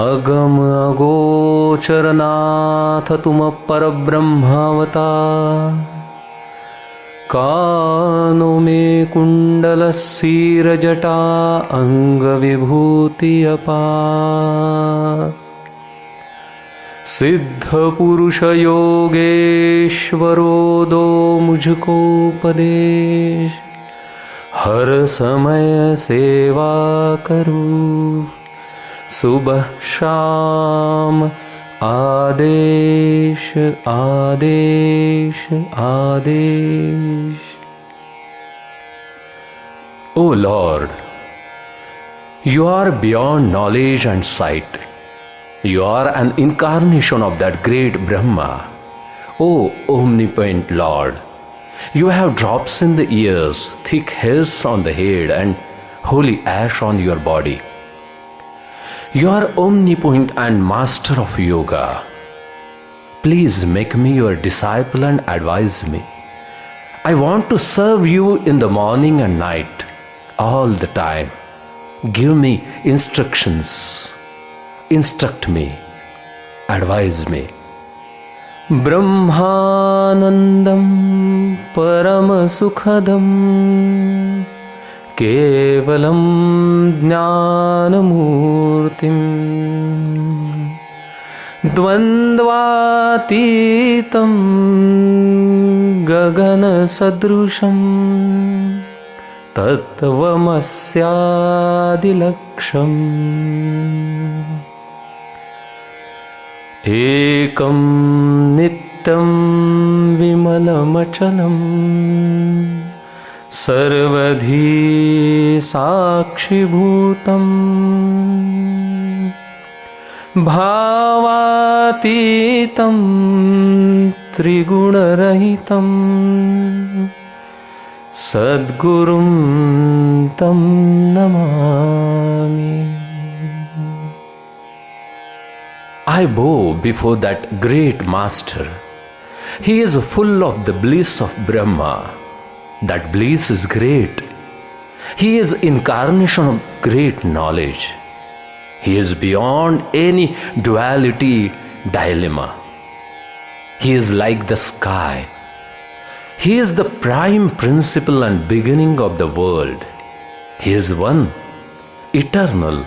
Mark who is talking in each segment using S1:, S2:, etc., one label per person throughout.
S1: अगम अगोचरनाथ तुम परब्रह्मावतार, कानो में कुंडल सीर जटा अंग विभूति अपार। सिद्ध पुरुष योगेश्वरो दो मुझको उपदेश, हर समय सेवा करूं सुबह शाम आदेश आदेश आदेश। O Lord, you are beyond knowledge and sight. You are an incarnation of that great Brahma. O omnipotent Lord, you have drops in the ears, thick hairs on the head, and holy ash on your body. You are omnipotent and master of yoga. Please make me your disciple and advise me. I want to serve you in the morning and night, all the time. Give me instructions. Instruct me. Advise me. Brahmanandam Paramasukhadam केवलं ज्ञानमूर्तिं द्वन्द्वातीतं गगनसदृशं तत्त्वमस्यादिलक्ष्यम् एकं नित्यं विमलमचलम् सर्वधी साक्षिभूतम् भावातीतं त्रिगुणरहितं सद्गुरुं तं Namami. I bow before that great master. He is full of the bliss of Brahma. That bliss is great. He is incarnation of great knowledge. He is beyond any duality dilemma. He is like the sky. He is the prime principle and beginning of the world. He is one, eternal,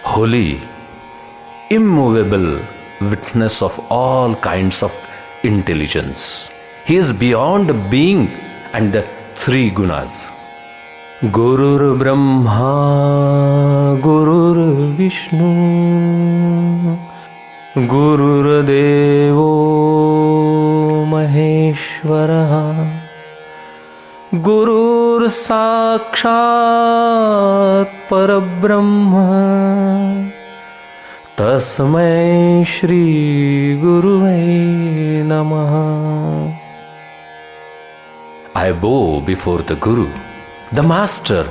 S1: holy, immovable witness of all kinds of intelligence. He is beyond being and the three gunas. Gurur Brahma, Gurur Vishnu, Gurur Devo Maheshwara, Gurur Sakshat Parabrahma, Tasmai Shri Guruvai Namaha. I bow before the Guru, the Master,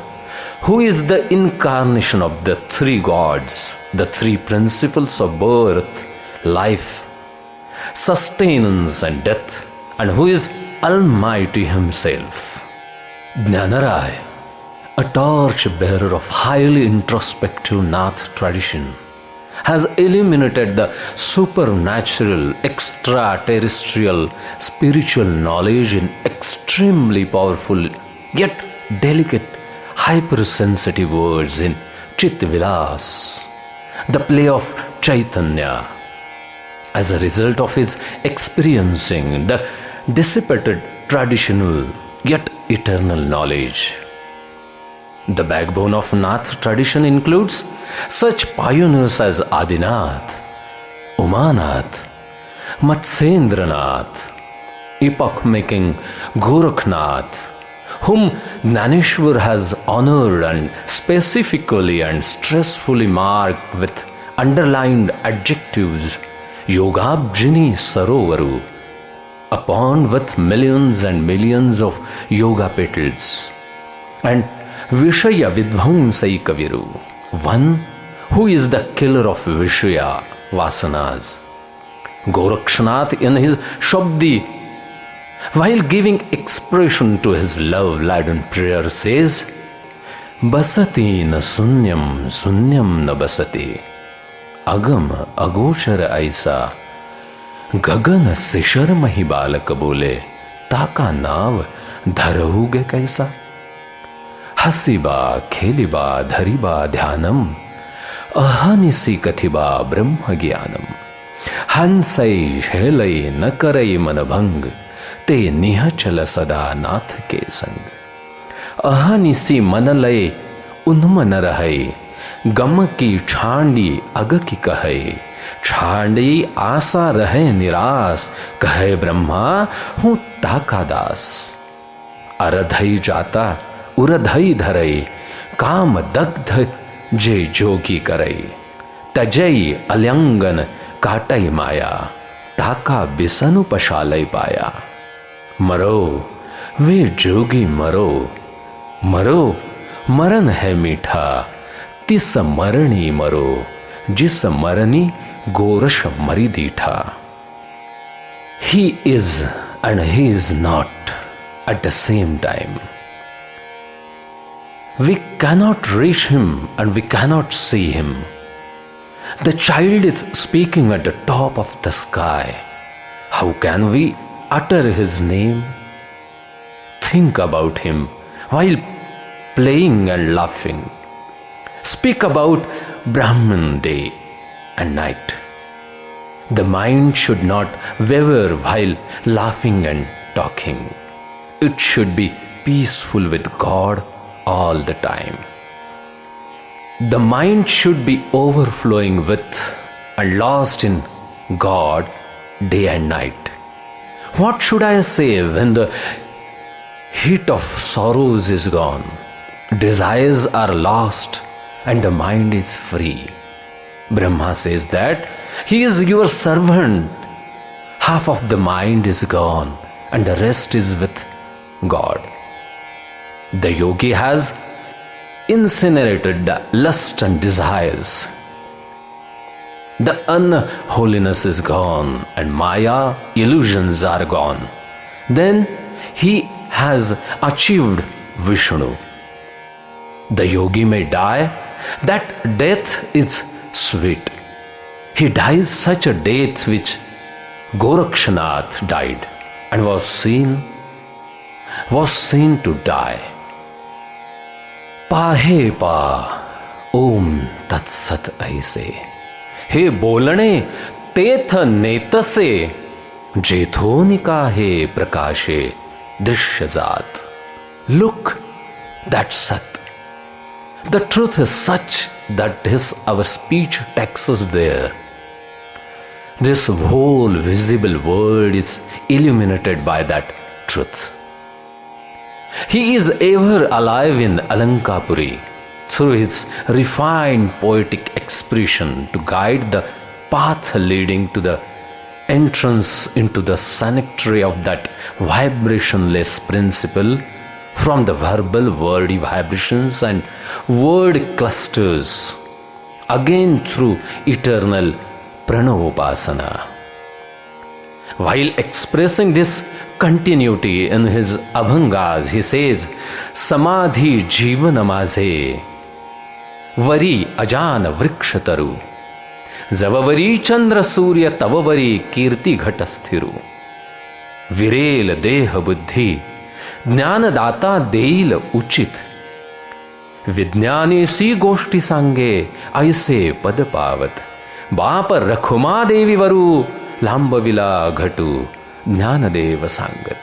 S1: who is the incarnation of the three gods, the three principles of birth, life, sustenance and death, and who is Almighty Himself. Jnanaraya, a torch-bearer of highly introspective Nath tradition, has illuminated the supernatural, extraterrestrial, spiritual knowledge in extremely powerful yet delicate, hypersensitive words in Chit Vilas, the play of Chaitanya. As a result of his experiencing the dissipated traditional yet eternal knowledge. The backbone of Nath tradition includes such pioneers as Adinath, Umanath, Matsyendranath, epoch-making Gorakhnath, whom Jnaneshwar has honored and specifically and stressfully marked with underlined adjectives Yogabjini Sarovaru, upon with millions and millions of yoga petals, and Vishaya Vidvamsai Kaviru, one who is the killer of Vishaya Vasanas. Gorakshanath in his Shabdi, while giving expression to his love-laden prayer, says, Basati na sunyam, sunyam na basati, agam agochar aisa, गगन शिशर मही बालक बोले, ताका नाव धरहुगे कैसा। हसीबा खेलिबा धरिबा ध्यानम, अहनिसी कथिबा ब्रह्म ज्ञानम। हंसै हेलै न करै मन भंग, ते निहचल सदा नाथ के संग। अहनिसी मन लय उन्मन रहै, गम की छांडी अग की कहै। छांडी आशा रहे निराश, कहे ब्रह्मा हूं ताका दास। अरधई जाता उरधई धरई, काम दग्ध जे जोगी करई। तजई अल्यंगन काटई माया, ताका बिसनु पशालई पाया। मरो वे जोगी मरो, मरो मरण है मीठा, तिस मरणी मरो, जिस मरनी गोरश मरी दीठा। He is and he is not at the same time. We cannot reach him and we cannot see him. The child is speaking at the top of the sky. How can we utter his name? Think about him while playing and laughing. Speak about Brahman day and night. The mind should not waver while laughing and talking. It should be peaceful with God all the time. The mind should be overflowing with and lost in God day and night. What should I say when the heat of sorrows is gone, desires are lost, and the mind is free? Brahma says that he is your servant. Half of the mind is gone and the rest is with God. The yogi has incinerated the lust and desires. The unholiness is gone and Maya illusions are gone. Then he has achieved Vishnu. The yogi may die. That death is sweet. He dies such a death which Gorakshanath died and was seen to die. पाहे पा ओम तत्सत ऐसे, हे बोलणे तेथ नेतसे, जेथो निकाहे प्रकाशे दृश्य जात. Look, that Sat. The truth is such that our speech takes us there. This whole visible world is illuminated by that truth. He is ever alive in Alankapuri through his refined poetic expression to guide the path leading to the entrance into the sanctuary of that vibrationless principle from the verbal wordy vibrations and word clusters, again through eternal Pranavopasana. While expressing this continuity in his Abhangas, he says, Samadhi Jivana Maze Vari Ajana Vrikshataru Zavavari Chandra Surya Tavavari Kirti Ghatasthiru Virel Deha Buddhi ज्ञानदाता देईल उचित. विज्ञानी सी गोष्टी सांगे ऐसे पद पावत. बाप रखुमा देवी वरू लांबविला घटू ज्ञानदेव सांगत.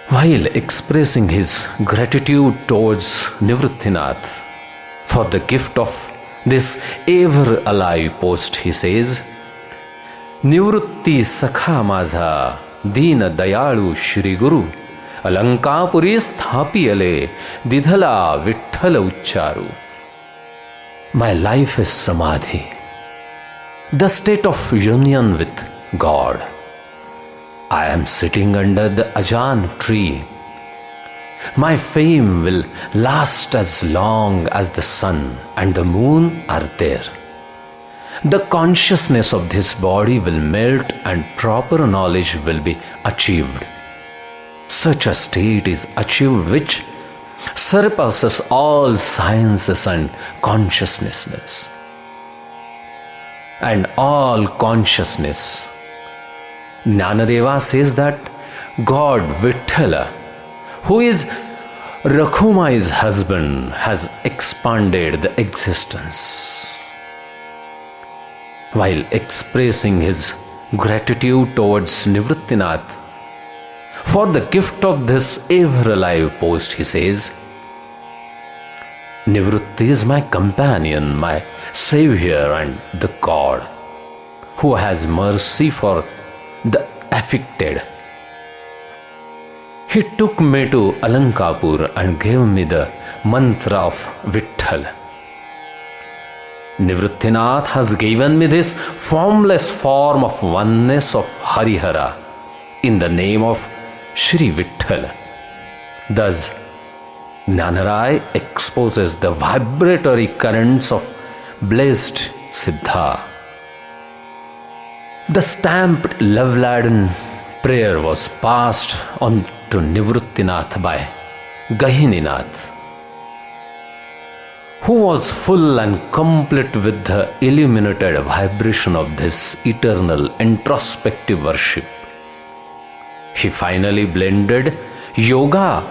S1: While expressing his gratitude towards Nivruttinath for the gift of this ever alive post, he says, Nivrutti sakha माझा दीन दयाळू श्री गुरु, Alankapuri स्थापियले दिधला Vitthal उच्चारू. My life is samadhi. the state of union with God. I am sitting under the Ajan tree. My fame will last as long as the sun and the moon are there. The consciousness of this body will melt and proper knowledge will be achieved. Such a state is achieved which surpasses all sciences and consciousness. And all consciousness. Jnanadeva says that God Vithala, who is Rakhumai's husband, has expanded the existence. While expressing his gratitude towards Nivrittinath for the gift of this ever-alive post, he says, Nivritti is my companion, my savior and the God who has mercy for the afflicted. He took me to Alankapur and gave me the mantra of Vitthal. Nivrittinath has given me this formless form of oneness of Harihara in the name of Shri Vitthal. Thus, Jnanarai exposes the vibratory currents of blessed Siddha. The stamped love-laden prayer was passed on to Nivrittinath by Gahininath, who was full and complete with the illuminated vibration of this eternal introspective worship. He finally blended yoga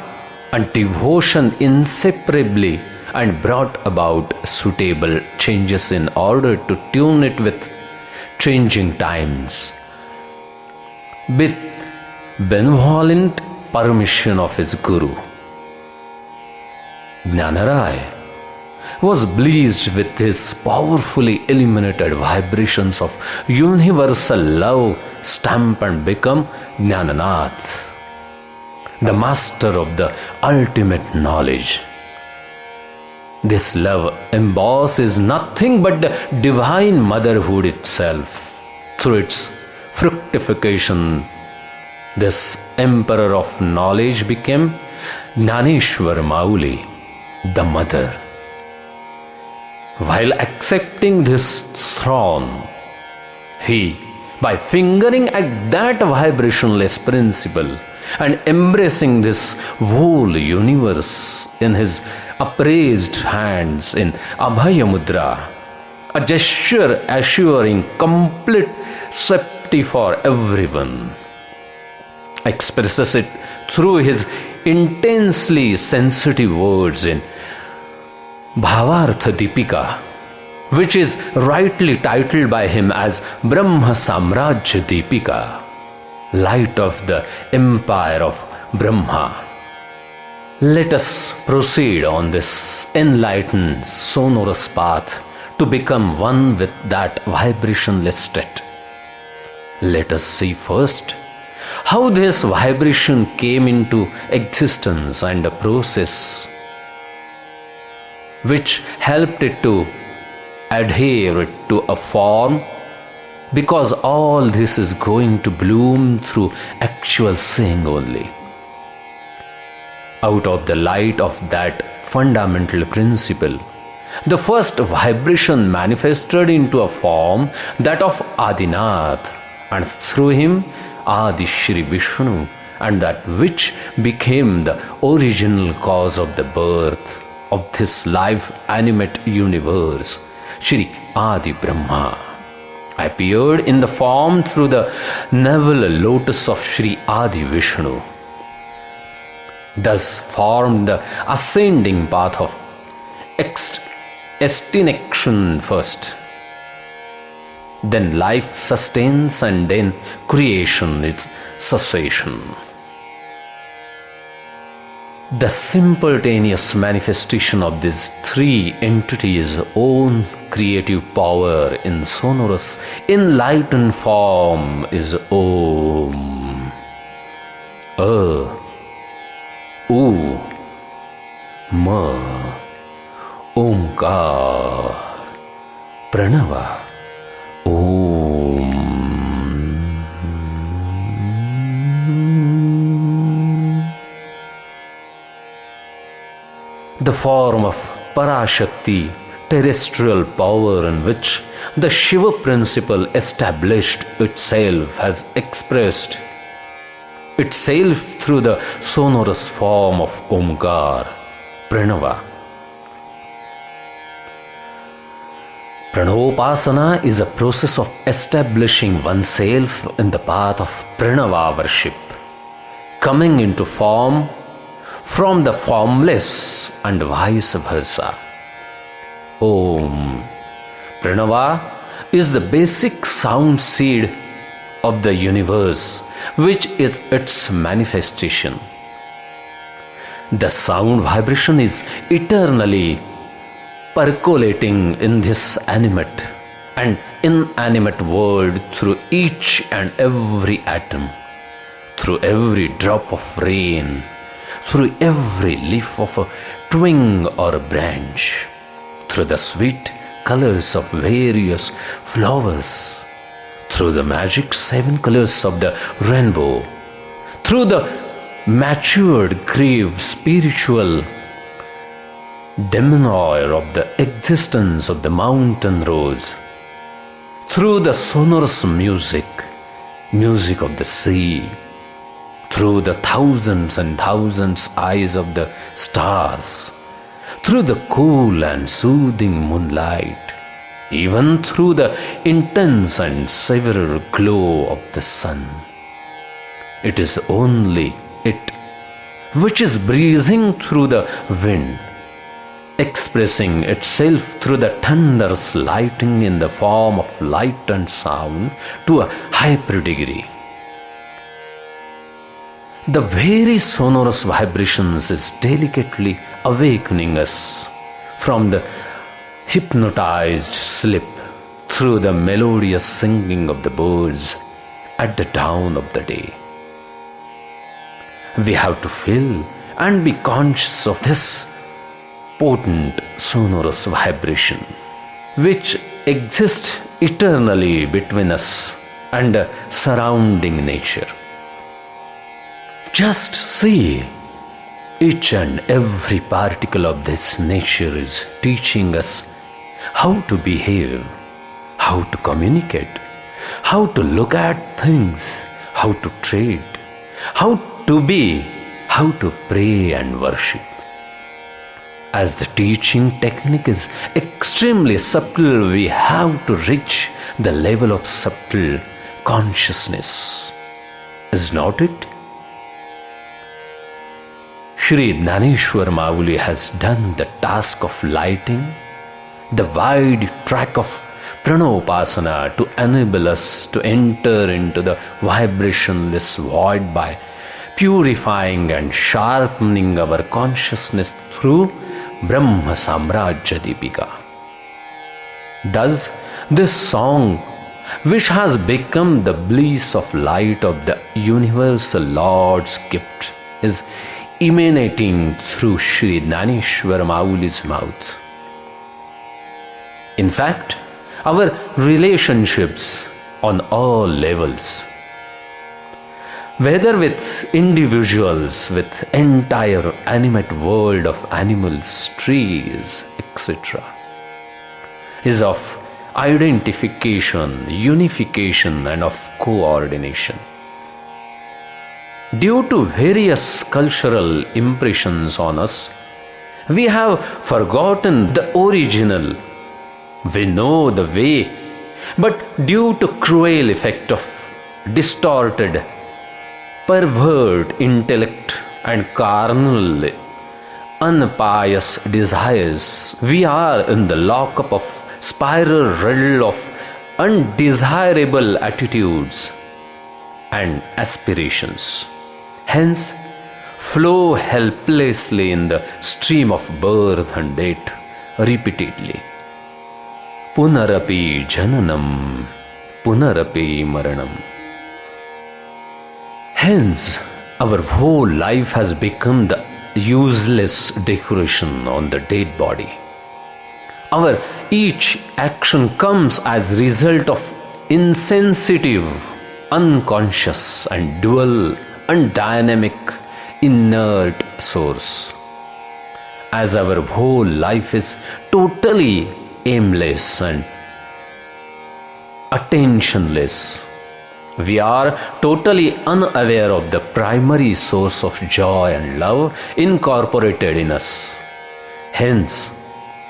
S1: and devotion inseparably and brought about suitable changes in order to tune it with changing times. With benevolent permission of his Guru, Jnanarai was pleased with his powerfully illuminated vibrations of universal love stamp and become Jnananath, the master of the ultimate knowledge. This love emboss is nothing but the divine motherhood itself. Through its fructification, this emperor of knowledge became Jnaneshwar Mauli, the mother. While accepting this throne, he, by fingering at that vibrationless principle and embracing this whole universe in his upraised hands in Abhaya Mudra, a gesture assuring complete safety for everyone, expresses it through his intensely sensitive words in Bhavartha Deepika, which is rightly titled by him as Brahma Samrajya Deepika, light of the empire of Brahma. Let us proceed on this enlightened, sonorous path to become one with that vibrationless state. Let us see first how this vibration came into existence and the process which helped it to adhere to a form, because all this is going to bloom through actual seeing only. Out of the light of that fundamental principle, the first vibration manifested into a form, that of Adinath, and through him Adi Shri Vishnu, and that which became the original cause of the birth of this life animate universe, Shri Adi Brahma, appeared in the form through the navel lotus of Shri Adi Vishnu. Thus formed the ascending path of extinction first, then life sustains, and then creation its cessation. The simultaneous manifestation of these three entities' own creative power in sonorous, enlightened form is Om. U, Ma, Omkar, Pranava, Om. The form of Parashakti, terrestrial power in which the Shiva principle established itself, has expressed itself through the sonorous form of Omkar, Pranava. Pranavopasana is a process of establishing oneself in the path of Pranava worship, coming into form from the formless and vice versa. Om. Pranava is the basic sound seed of the universe, which is its manifestation. The sound vibration is eternally percolating in this animate and inanimate world through each and every atom, through every drop of rain, through every leaf of a twig or a branch, through the sweet colors of various flowers, through the magic 7 colors of the rainbow, through the matured grave spiritual demeanor of the existence of the mountain rose, through the sonorous music of the sea, through the thousands and thousands eyes of the stars, through the cool and soothing moonlight, even through the intense and severe glow of the sun. It is only it which is breezing through the wind, expressing itself through the thunderous lightning in the form of light and sound to a hyper degree. The very sonorous vibrations is delicately awakening us from the hypnotized sleep through the melodious singing of the birds at the dawn of the day. We have to feel and be conscious of this potent sonorous vibration which exists eternally between us and surrounding nature. Just see, each and every particle of this nature is teaching us how to behave, how to communicate, how to look at things, how to trade, how to be, how to pray and worship. As the teaching technique is extremely subtle, we have to reach the level of subtle consciousness. Is not it? Shri Dnyaneshwar Mauli has done the task of lighting the wide track of Pranavopasana to enable us to enter into the vibrationless void by purifying and sharpening our consciousness through Brahma Samrajya Deepika. Thus, this song, which has become the bliss of light of the universal Lord's gift, is emanating through Shri Dnyaneshwar Mauli's mouth. In fact, our relationships on all levels, whether with individuals, with entire animate world of animals, trees, etc., is of identification, unification, and of coordination. Due to various cultural impressions on us, we have forgotten the original. We know the way, but due to cruel effect of distorted, pervert intellect and carnal, unpious desires, we are in the lockup of spiral riddle of undesirable attitudes and aspirations. Hence, flow helplessly in the stream of birth and death repeatedly. Punarapi jananam, punarapi maranam. Hence, our whole life has become the useless decoration on the dead body. Our each action comes as result of insensitive, unconscious, and dual, undynamic, inert source. As our whole life is totally aimless and attentionless, we are totally unaware of the primary source of joy and love incorporated in us. Hence,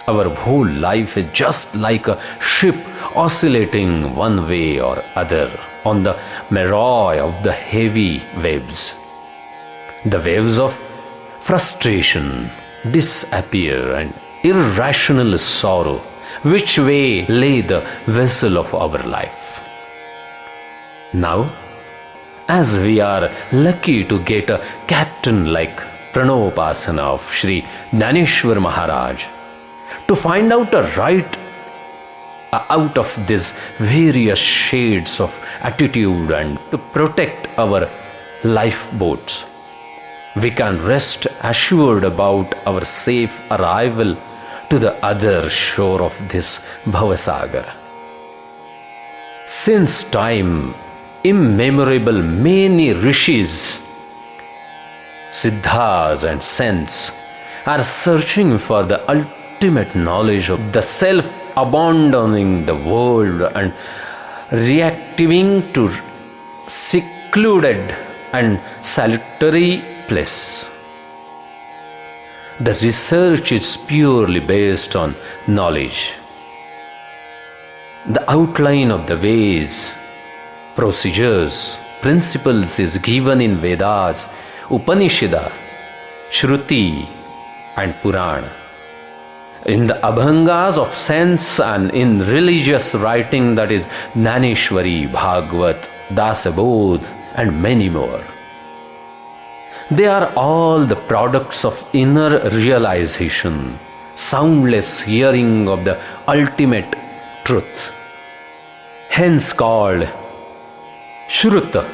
S1: our whole life is just like a ship oscillating one way or other on the melee of the heavy waves. The waves of frustration, disappear, and irrational sorrow, which way lay the vessel of our life. Now, as we are lucky to get a captain like Pranopasana of Sri Dhaneshwar Maharaj, to find out a right out of these various shades of attitude and to protect our lifeboats, we can rest assured about our safe arrival to the other shore of this Bhavasagar. Since time immemorable, many rishis, siddhas, and saints are searching for the ultimate knowledge of the self, abandoning the world and reacting to secluded and solitary place. The research is purely based on knowledge. The outline of the ways, procedures, principles is given in Vedas, Upanishada, Shruti, and Purana. In the Abhangas of saints and in religious writing, that is Dhaneshwari, Bhagavad, Dasabodh, and many more. They are all the products of inner realization, soundless hearing of the ultimate truth, hence called Shruta.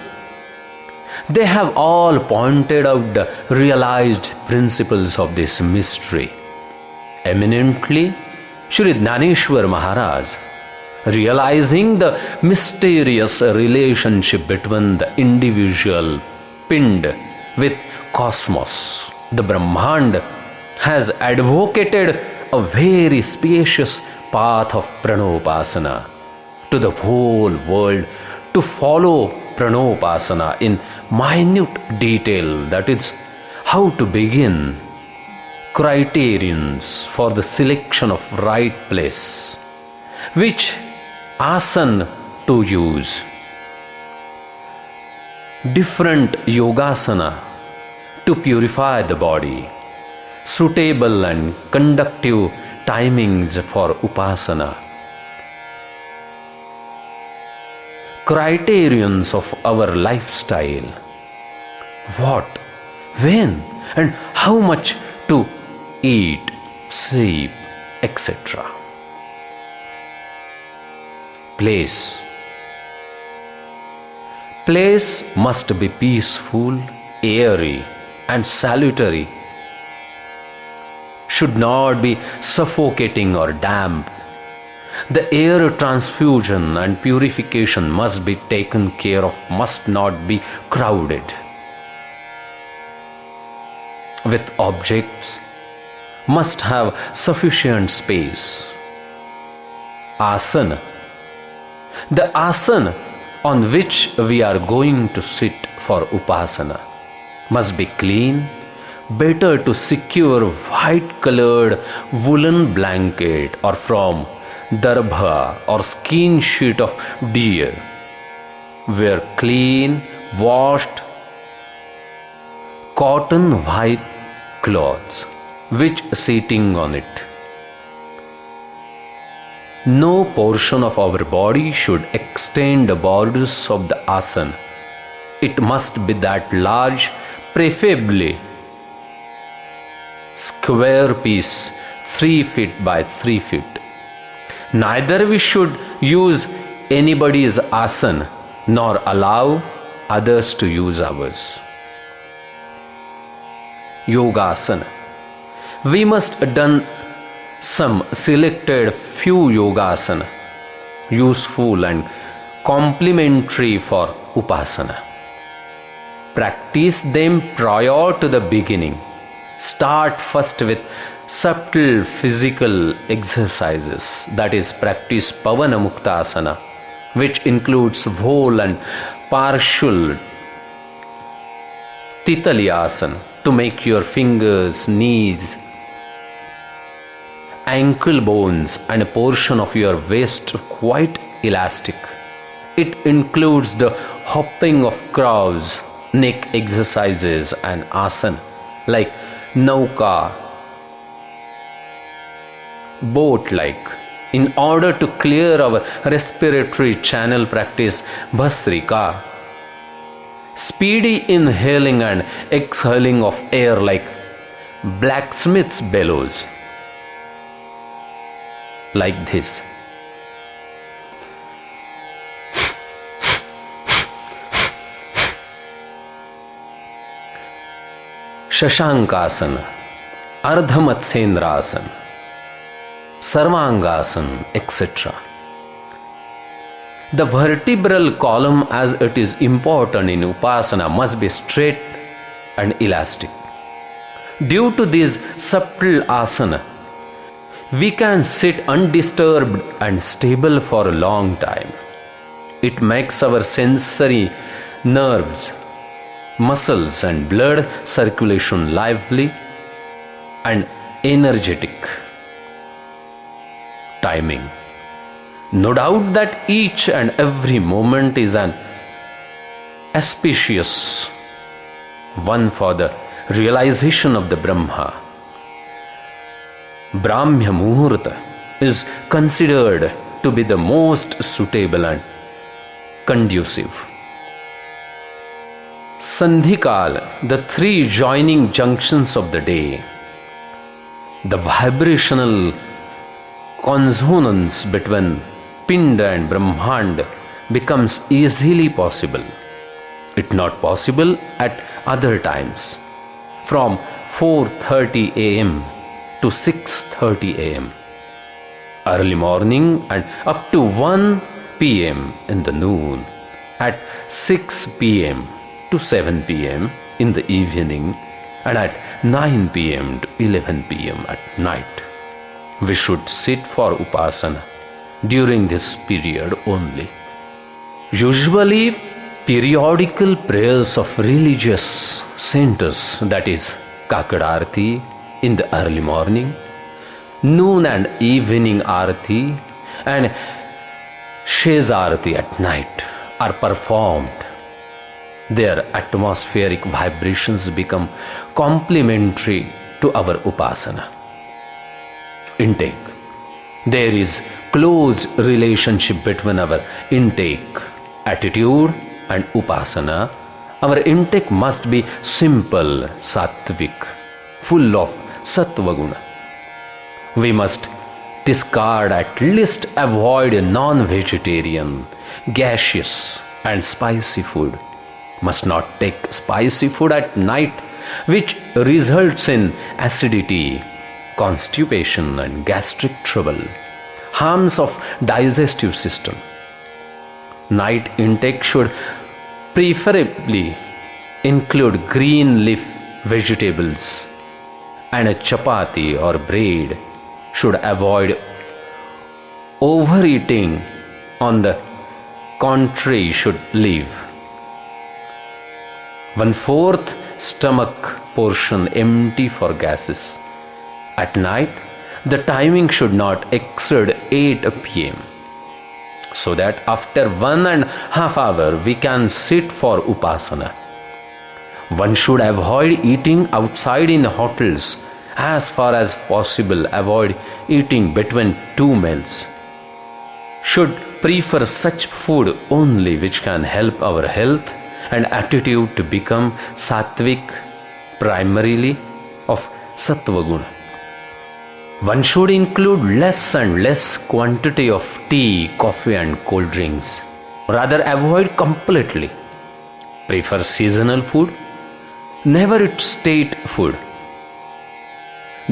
S1: They have all pointed out the realized principles of this mystery. Eminently, Sri Dhaneshwar Maharaj, realizing the mysterious relationship between the individual Pind with cosmos, the Brahmand, has advocated a very spacious path of Pranopasana to the whole world to follow Pranopasana in minute detail, that is, how to begin, criterions for the selection of right place, which asana to use, different yogasana to purify the body, suitable and conductive timings for upasana, criterions of our lifestyle, what, when, and how much to eat, sleep, etc. Place. Place must be peaceful, airy, and salutary. Should not be suffocating or damp. The air transfusion and purification must be taken care of, must not be crowded with objects, must have sufficient space. Asana. The asana on which we are going to sit for upasana must be clean. Better to secure white-colored woolen blanket or from darbha or skin sheet of deer. Wear clean, washed, cotton white cloths, which sitting on it. No portion of our body should extend the borders of the asana. It must be that large, preferably square piece 3 feet by 3 feet. Neither we should use anybody's asana nor allow others to use ours. Yogasana. We must done some selected few yogasana, useful and complementary for upasana. Practice them prior to the beginning. Start first with subtle physical exercises, that is, practice Pavana Muktasana, which includes whole and partial Titalyasana to make your fingers, knees, ankle bones and a portion of your waist quite elastic. It includes the hopping of crows, neck exercises and asana like nauka, boat-like. In order to clear our respiratory channel, practice Bhasrika, speedy inhaling and exhaling of air like blacksmith's bellows. Like this. Shashankasana, Ardhamatsendrasana, Sarvangasana, etc. The vertebral column, as it is important in upasana, must be straight and elastic. Due to these subtle asana, we can sit undisturbed and stable for a long time. It makes our sensory nerves, muscles and blood circulation lively and energetic. Timing. No doubt that each and every moment is an auspicious one for the realization of the Brahma. Brahmya Muhurta is considered to be the most suitable and conducive. Sandhikal, the three joining junctions of the day, the vibrational consonance between Pinda and Brahmand becomes easily possible. It not possible at other times, from 4:30 a.m. to 6:30 a.m. early morning and up to 1 p.m. in the noon, at 6 p.m. to 7 p.m. in the evening, and at 9 p.m. to 11 p.m. at night. We should sit for upasana during this period only. Usually, periodical prayers of religious centers, that is, Kakad in the early morning, noon and evening Arati, and Shez Arati at night, are performed. Their atmospheric vibrations become complementary to our upasana. Intake. There is close relationship between our intake, attitude and upasana. Our intake must be simple, sattvic, full of sattvaguna. We must discard, at least avoid non-vegetarian, gaseous and spicy food. Must not take spicy food at night, which results in acidity, constipation and gastric trouble, harms of digestive system. Night intake should preferably include green leaf vegetables, and a chapati or bread. Should avoid overeating. On the contrary, should leave 1/4 stomach portion empty for gases. At night, the timing should not exceed 8 p.m. so that after 1.5 hours we can sit for upasana. One should avoid eating outside in hotels. As far as possible, avoid eating between 2 meals. Should prefer such food only which can help our health and attitude to become sattvic, primarily of sattvaguna. One should include less and less quantity of tea, coffee and cold drinks. Rather avoid completely. Prefer seasonal food. Never eat state food.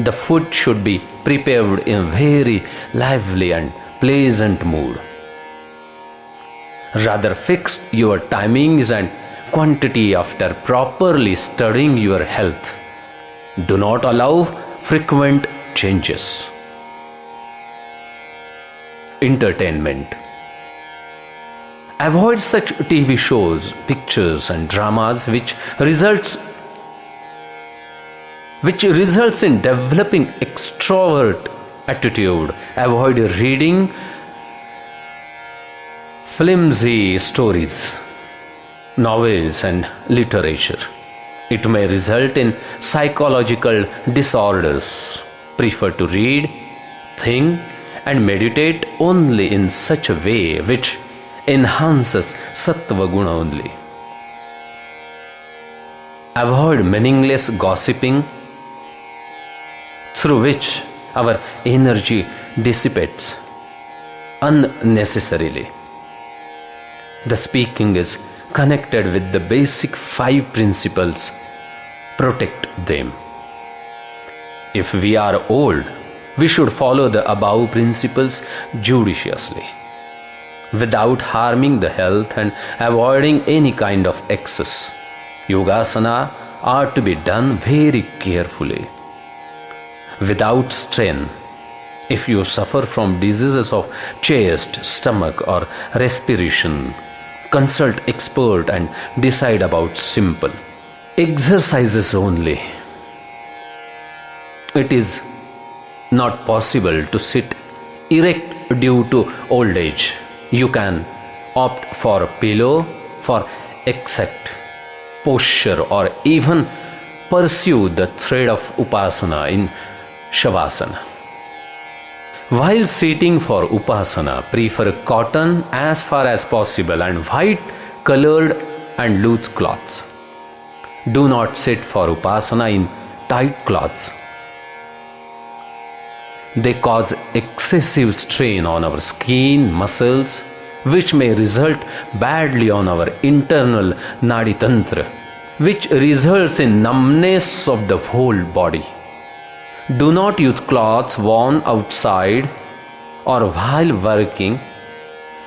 S1: The food should be prepared in very lively and pleasant mood. Rather, fix your timings and quantity after properly studying your health. Do not allow frequent changes. Entertainment. Avoid such TV shows, pictures, and dramas which results in developing extrovert attitude. Avoid reading flimsy stories, novels, and literature. It may result in psychological disorders. Prefer to read, think, and meditate only in such a way which enhances sattva guna only. Avoid meaningless gossiping through which our energy dissipates unnecessarily. The speaking is connected with the basic 5 principles. Protect them. If we are old, we should follow the above principles judiciously, without harming the health and avoiding any kind of excess. Yogasana are to be done very carefully, without strain. If you suffer from diseases of chest, stomach, or respiration, consult expert and decide about simple exercises only. It is not possible to sit erect due to old age. You can opt for a pillow for exact posture, or even pursue the thread of upasana in shavasana. While sitting for upasana, prefer cotton as far as possible and white colored and loose cloths. Do not sit for upasana in tight cloths. They cause excessive strain on our skin, muscles, which may result badly on our internal nadi tantra, which results in numbness of the whole body. Do not use cloths worn outside or while working,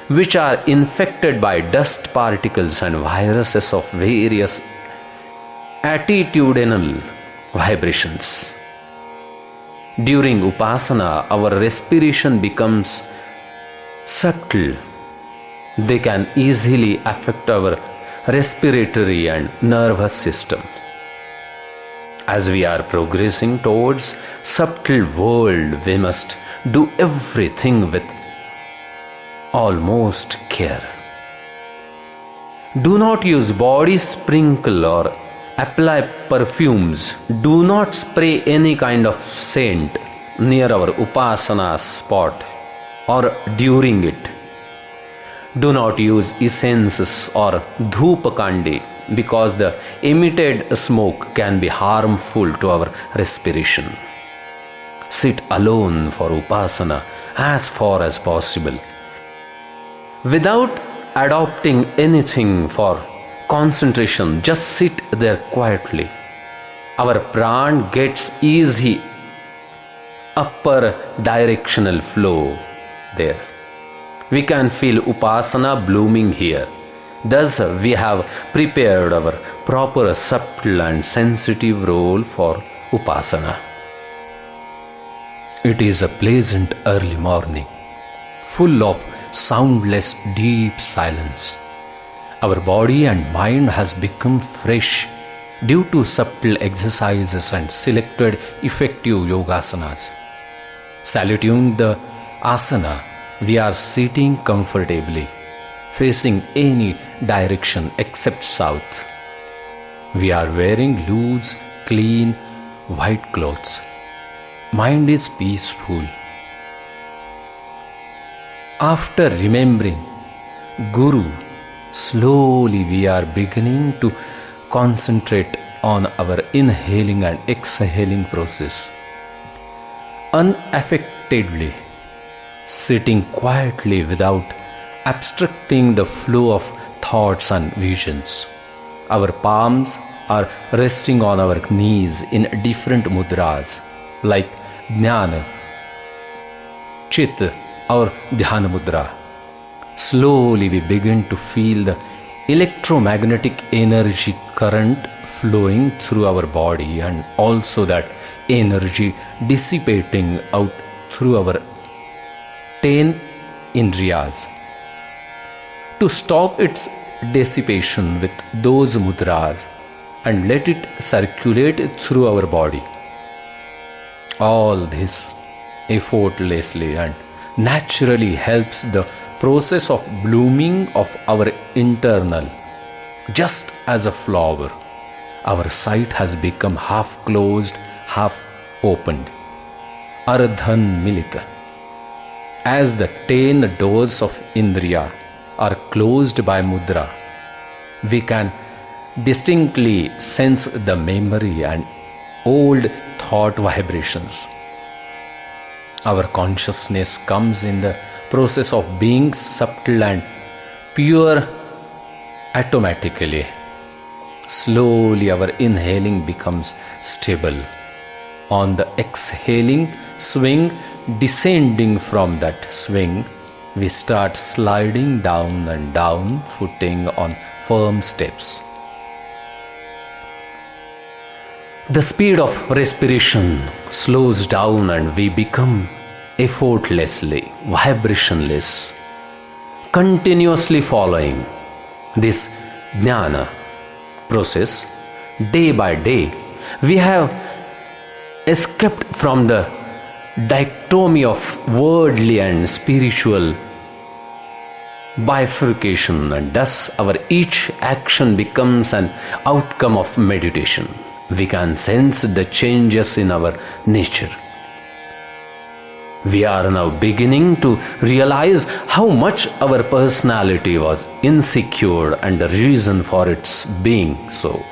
S1: which are infected by dust particles and viruses of various attitudinal vibrations. During upasana, our respiration becomes subtle. They can easily affect our respiratory and nervous system. As we are progressing towards subtle world, we must do everything with almost care. Do not use body sprinkle or apply perfumes. Do not spray any kind of scent near our upasana spot or during it. Do not use essences or dhupakandi, because the emitted smoke can be harmful to our respiration. Sit alone for upasana as far as possible, without adopting anything for concentration. Just sit there quietly. Our pran gets easy upper directional flow there. We can feel upasana blooming here. Thus, we have prepared our proper subtle and sensitive role for upasana. It is a pleasant early morning, full of soundless deep silence. Our body and mind has become fresh due to subtle exercises and selected effective yogasanas. Saluting the asana, we are sitting comfortably, facing any direction except south. We are wearing loose, clean, white clothes. Mind is peaceful. After remembering Guru, slowly we are beginning to concentrate on our inhaling and exhaling process. Unaffectedly, sitting quietly without obstructing the flow of thoughts and visions. Our palms are resting on our knees in different mudras like Jnana, Chit or Dhyana Mudra. slowly we begin to feel the electromagnetic energy current flowing through our body, and also that energy dissipating out through our 10 indriyas. To stop its dissipation with those mudras and let it circulate through our body. All this effortlessly and naturally helps the process of blooming of our internal. Just as a flower, our sight has become half closed, half opened. Ardhan milita. As the 10 doors of Indriya are closed by mudra, we can distinctly sense the memory and old thought vibrations. Our consciousness comes in the process of being subtle and pure automatically. Slowly our inhaling becomes stable. On the exhaling swing, descending from that swing, we start sliding down and down, footing on firm steps. The speed of respiration slows down and we become effortlessly, vibrationless, continuously following this jnana process. Day by day, we have escaped from the dichotomy of worldly and spiritual bifurcation, and thus our each action becomes an outcome of meditation. We can sense the changes in our nature. We are now beginning to realize how much our personality was insecure and the reason for its being so.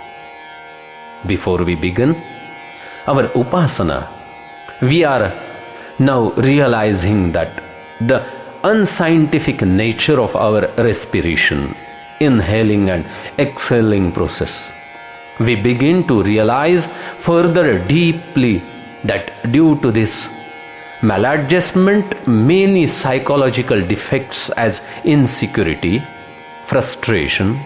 S1: Before we begin our upasana, we are now realizing that the unscientific nature of our respiration, inhaling and exhaling process. We begin to realize further deeply that due to this maladjustment, many psychological defects as insecurity, frustration,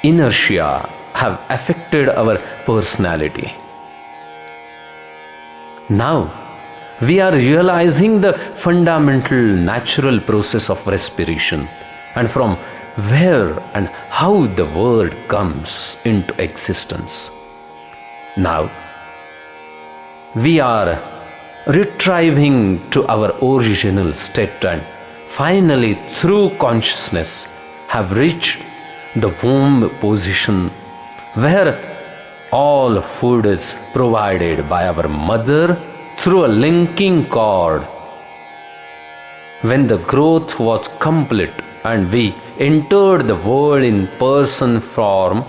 S1: inertia have affected our personality. Now, we are realizing the fundamental natural process of respiration and from where and how the world comes into existence. Now, we are retrieving to our original state and finally through consciousness have reached the womb position where all food is provided by our mother through a linking cord. When the growth was complete and we entered the world in person form,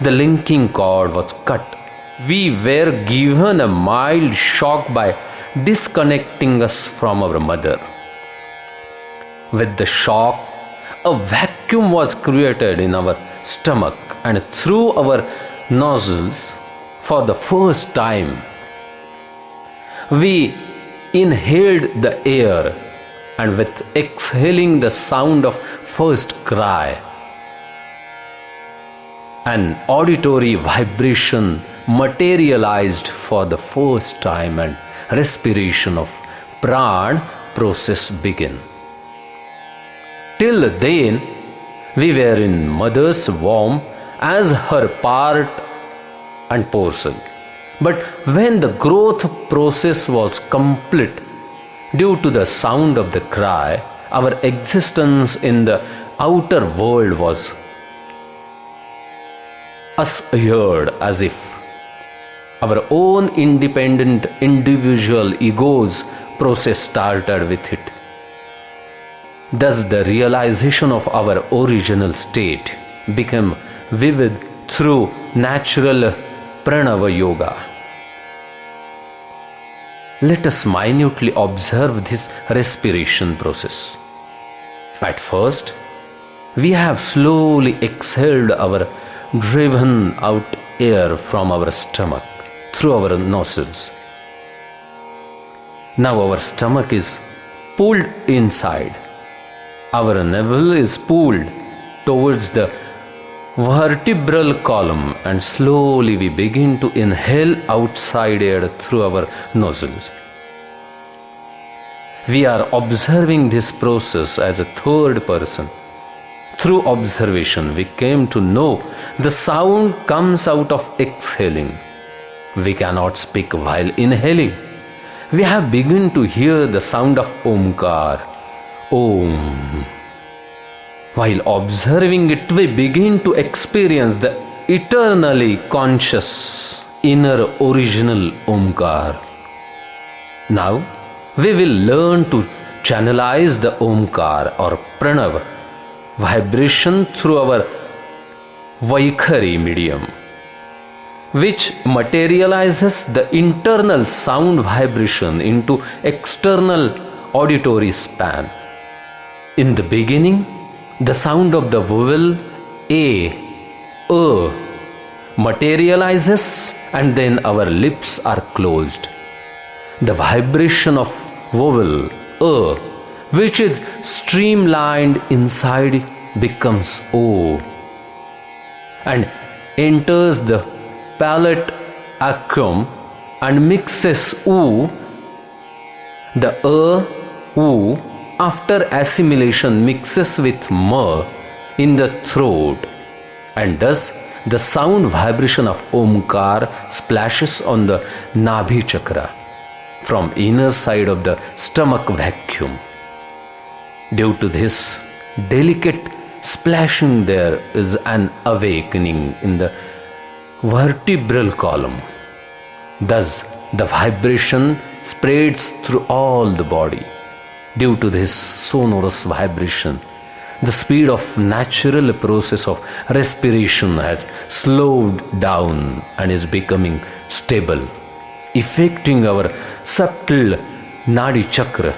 S1: the linking cord was cut. We were given a mild shock by disconnecting us from our mother. With the shock, a vacuum was created in our stomach, and through our nostrils, for the first time, we inhaled the air, and with exhaling the sound of first cry, an auditory vibration materialized for the first time and respiration of pran process began. Till then, we were in mother's womb as her part and parcel. But when the growth process was complete, due to the sound of the cry, our existence in the outer world was assured as if our own independent individual ego's process started with it. Thus, the realization of our original state became vivid through natural pranava yoga. Let us minutely observe this respiration process. At first, we have slowly exhaled our driven out air from our stomach through our nostrils. Now our stomach is pulled inside. Our navel is pulled towards the vertebral column and slowly we begin to inhale outside air through our nostrils. We are observing this process as a third person. Through observation, we came to know the sound comes out of exhaling. We cannot speak while inhaling. We have begun to hear the sound of Omkar, Om. While observing it, we begin to experience the eternally conscious inner original Omkar. Now, we will learn to channelize the Omkar or Pranav vibration through our Vaikhari medium, which materializes the internal sound vibration into external auditory span. In the beginning, the sound of the vowel A, materializes and then our lips are closed. The vibration of vowel which is streamlined inside, becomes O and enters the palate acrum and mixes U. The U after assimilation mixes with M in the throat, and thus the sound vibration of Omkar splashes on the Nabhi chakra from inner side of the stomach vacuum. Due to this delicate splashing, there is an awakening in the vertebral column. Thus, the vibration spreads through all the body. Due to this sonorous vibration, the speed of natural process of respiration has slowed down and is becoming stable, affecting our subtle Nadi chakra,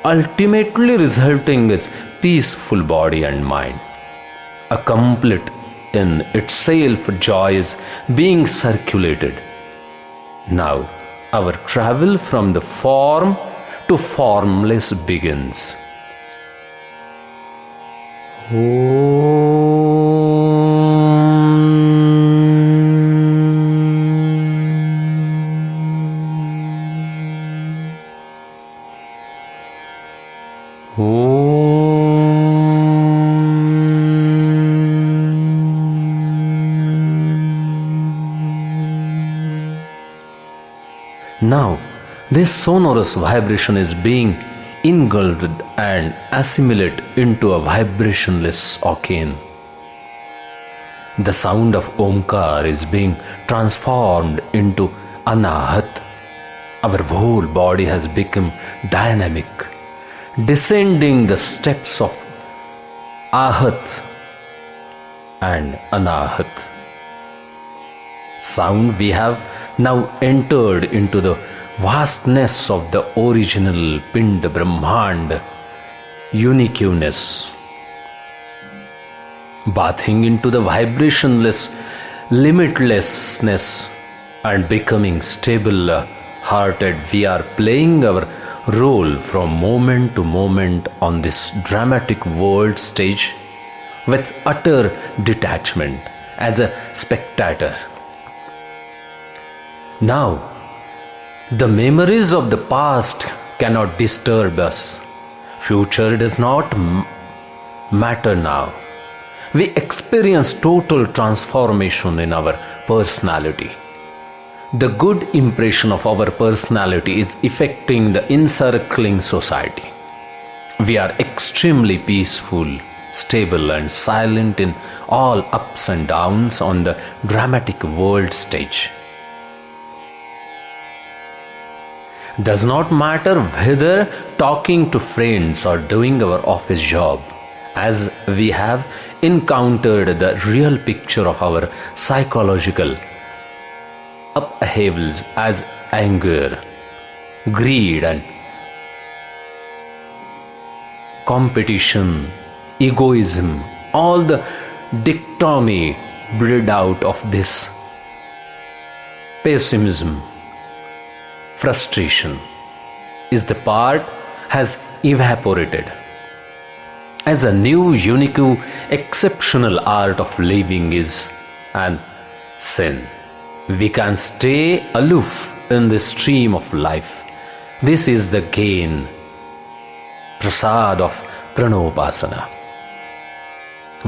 S1: ultimately resulting in peaceful body and mind. A complete in itself joy is being circulated. Now, our travel from the form to formless begins. Now, this sonorous vibration is being engulfed and assimilated into a vibrationless ocean. The sound of Omkar is being transformed into Anahat. Our whole body has become dynamic, descending the steps of Ahat and Anahat. Sound, we have now entered into the vastness of the original Pind Brahmand, uniqueness. Bathing into the vibrationless limitlessness and becoming stable hearted, we are playing our role from moment to moment on this dramatic world stage with utter detachment as a spectator. Now, the memories of the past cannot disturb us. Future does not matter now. We experience total transformation in our personality. The good impression of our personality is affecting the encircling society. We are extremely peaceful, stable, and silent in all ups and downs on the dramatic world stage. Does not matter whether talking to friends or doing our office job, as we have encountered the real picture of our psychological upheavals as anger, greed, and competition, egoism, all the dichotomy bred out of this pessimism, frustration is the part has evaporated. as a new, unique, exceptional art of living is an sin. We can stay aloof in the stream of life. This is the gain, prasad of pranopasana.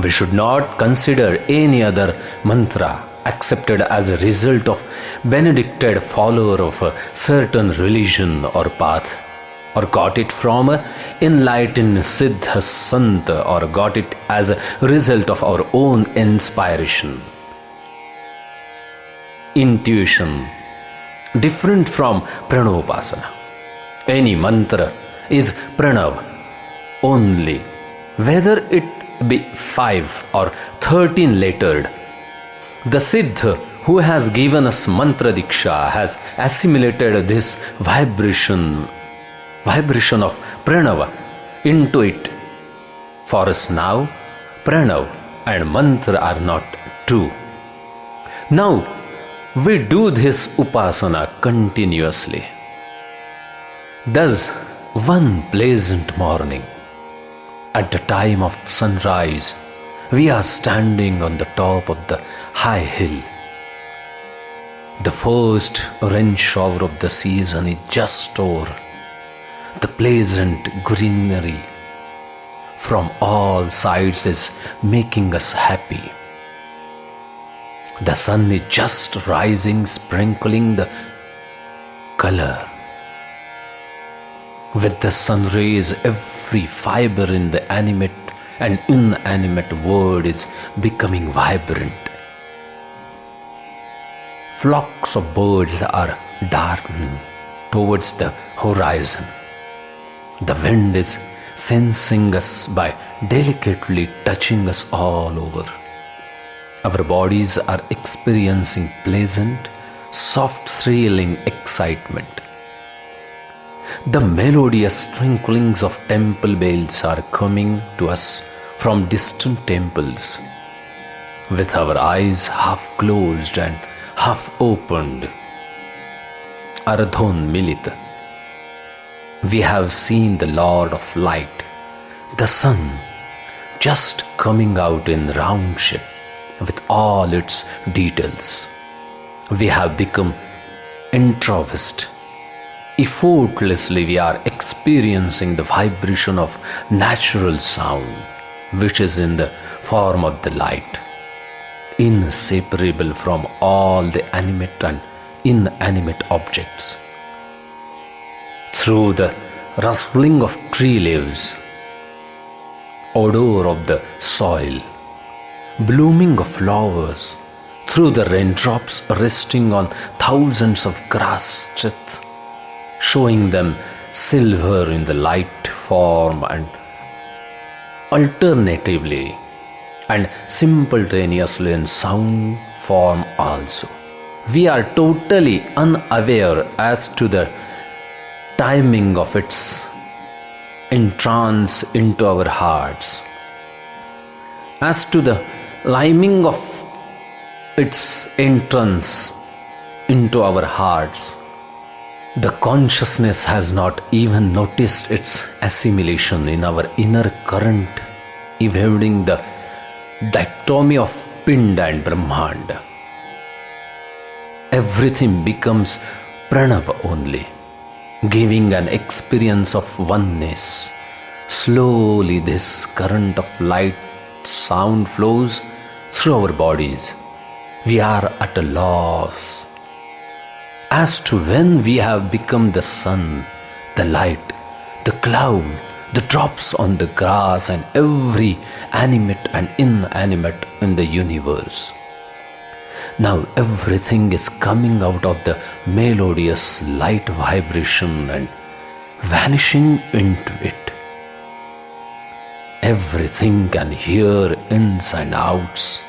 S1: We should not consider any other mantra accepted as a result of benedicted follower of a certain religion or path, or got it from an enlightened Siddha Sant, or got it as a result of our own inspiration. Intuition, different from pranopasana. Any mantra is pranav only, whether it be 5 or 13 lettered. The Siddha who has given us mantra diksha has assimilated this vibration of pranava into it. For us now, pranav and mantra are not two. Now we do this upasana continuously. Thus, one pleasant morning, at the time of sunrise, we are standing on the top of the high hill. The first rain shower of the season is just over. The pleasant greenery from all sides is making us happy. The sun is just rising, sprinkling the color. With the sun rays, every fiber in the animate and inanimate world is becoming vibrant. Flocks of birds are darkening towards the horizon. The wind is sensing us by delicately touching us all over. Our bodies are experiencing pleasant, soft, thrilling excitement. The melodious twinklings of temple bells are coming to us from distant temples. With our eyes half closed and half opened, Ardhon Milita, we have seen the Lord of Light, the sun, just coming out in round shape with all its details. We have become entranced. Effortlessly we are experiencing the vibration of natural sound, which is in the form of the light, inseparable from all the animate and inanimate objects. Through the rustling of tree leaves, odor of the soil, blooming of flowers, through the raindrops resting on thousands of grass sheaths, showing them silver in the light form and alternatively and simultaneously in sound form also. We are totally unaware as to the timing of its entrance into our hearts, as to the liming of its entrance into our hearts. The consciousness has not even noticed its assimilation in our inner current, evading the dichotomy of Pinda and Brahmanda. Everything becomes Pranav only, giving an experience of oneness. Slowly this current of light sound flows through our bodies. We are at a loss as to when we have become the sun, the light, the cloud, the drops on the grass and every animate and inanimate in the universe. Now everything is coming out of the melodious light vibration and vanishing into it. Everything can hear ins and outs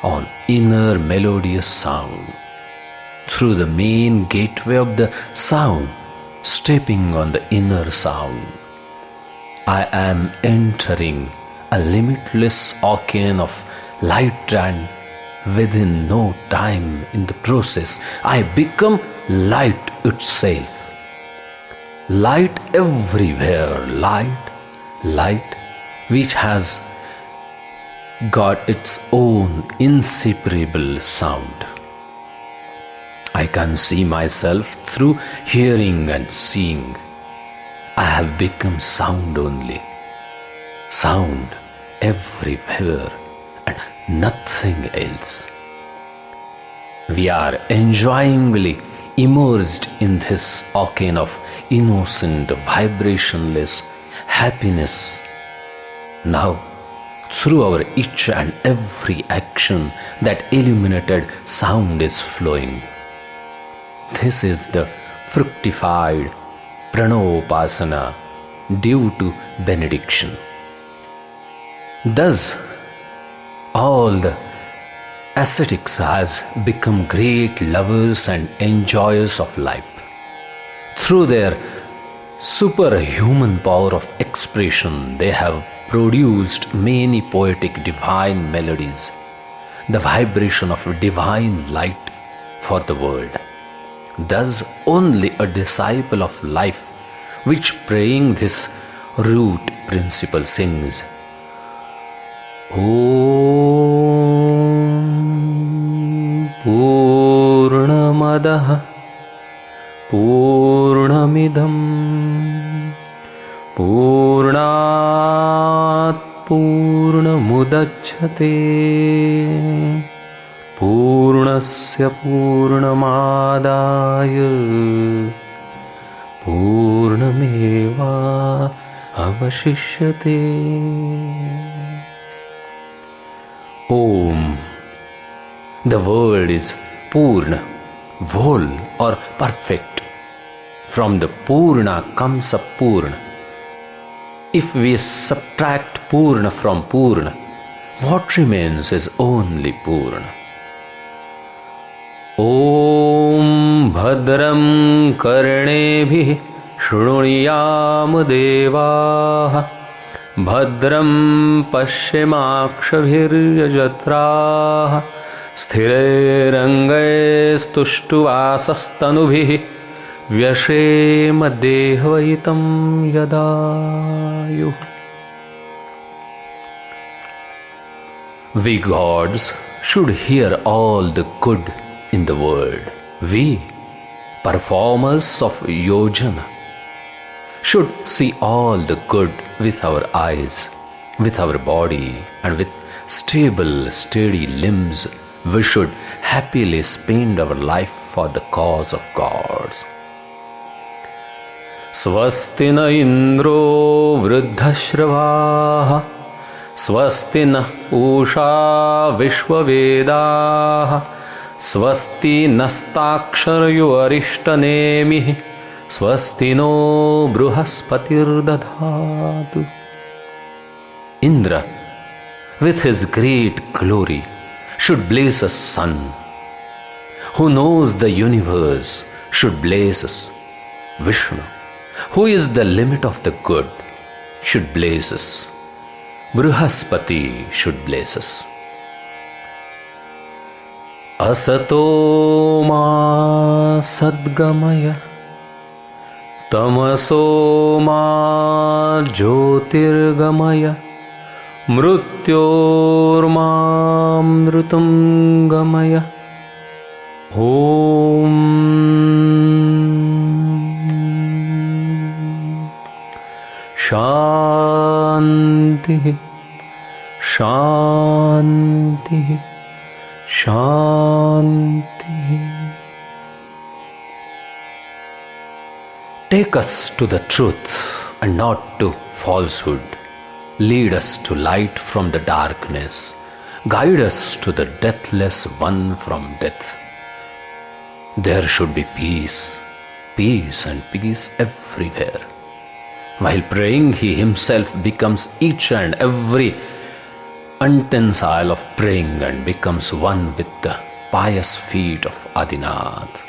S1: on inner melodious sound through the main gateway of the sound, stepping on the inner sound. I am entering a limitless ocean of light, and within no time in the process I become light itself. Light everywhere, light, light, which has got its own inseparable sound. I can see myself through hearing and seeing. I have become sound only. Sound everywhere and nothing else. We are enjoyingly immersed in this ocean of innocent, vibrationless happiness. Now, through our each and every action, that illuminated sound is flowing. This is the fructified pranopasana due to benediction. Thus, all the ascetics has become great lovers and enjoyers of life. Through their superhuman power of expression, they have produced many poetic divine melodies, the vibration of divine light for the world. Thus, only a disciple of life, which praying this root principle sings, Om Purnamadah Purnamidam Purnat Purnamudachyate Purnasya Purnamadaya Purnameva Avashishyate. Om. The word is Purna, whole or perfect. From the Purna comes a Purna. If we subtract Purna from Purna, what remains is only Purna. Om Bhadram Karnebhi Shrunuyam Devaha Bhadram Pashyimakshabhiryajatraha Sthirairangaistustuvasastanubhi Vyashema Dehvaitam Yadayu. We gods should hear all the good in the world. We, performers of yojana, should see all the good with our eyes, with our body, and with stable, steady limbs. We should happily spend our life for the cause of gods. Swasti na indro vruddhashravaha Swasti na usha vishwavedaha Swasti nastaksharayu arishtanemihi Swasti no bruhaspatir dadhatu. Indra, with his great glory, should bless us sun. Who knows the universe should bless us. Vishnu, who is the limit of the good, should bless us. Bruhaspati should bless us. Asato ma sadgamaya Tamaso ma jyotirgamaya Mrutyormamrutam gamaya. Om Shanti Shanti Shanti. Take us to the truth and not to falsehood. Lead us to light from the darkness. Guide us to the deathless one from death. There should be peace, peace and peace everywhere. While praying, he himself becomes each and every utensil of praying and becomes one with the pious feet of Adinath.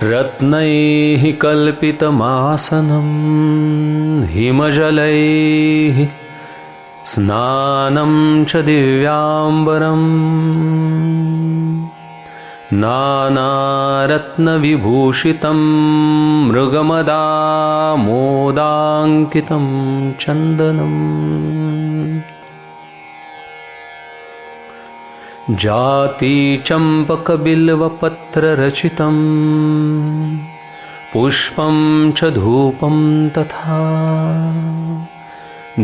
S1: Ratnaihi kalpitamasanam himajalaihi snanam cha divyambaram नानारत्नविभूषितं मृगमदामोदाङ्कितं चन्दनम् जातिचम्पकबिल्वपत्ररचितं पुष्पं च धूपं तथा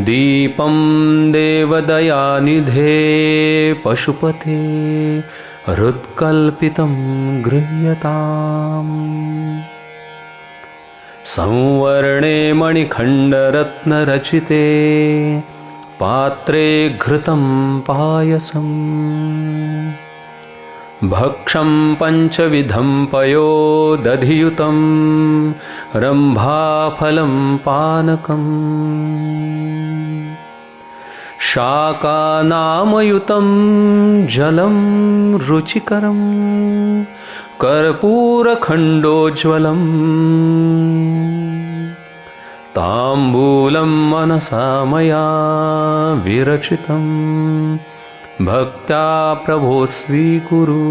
S1: दीपं देवदयानिधे पशुपते हृत्कल्पितं गृह्यताम् संवर्णे मणिखण्डरत्नरचिते पात्रे घृतं पायसम् भक्षं पञ्चविधं पयोदधियुतं रम्भाफलं पानकम् शाकानामयुतं जलं रुचिकरं कर्पूरखण्डोज्ज्वलम् ताम्बूलं मनसा मया विरचितं भक्त्या प्रभो स्वीकुरु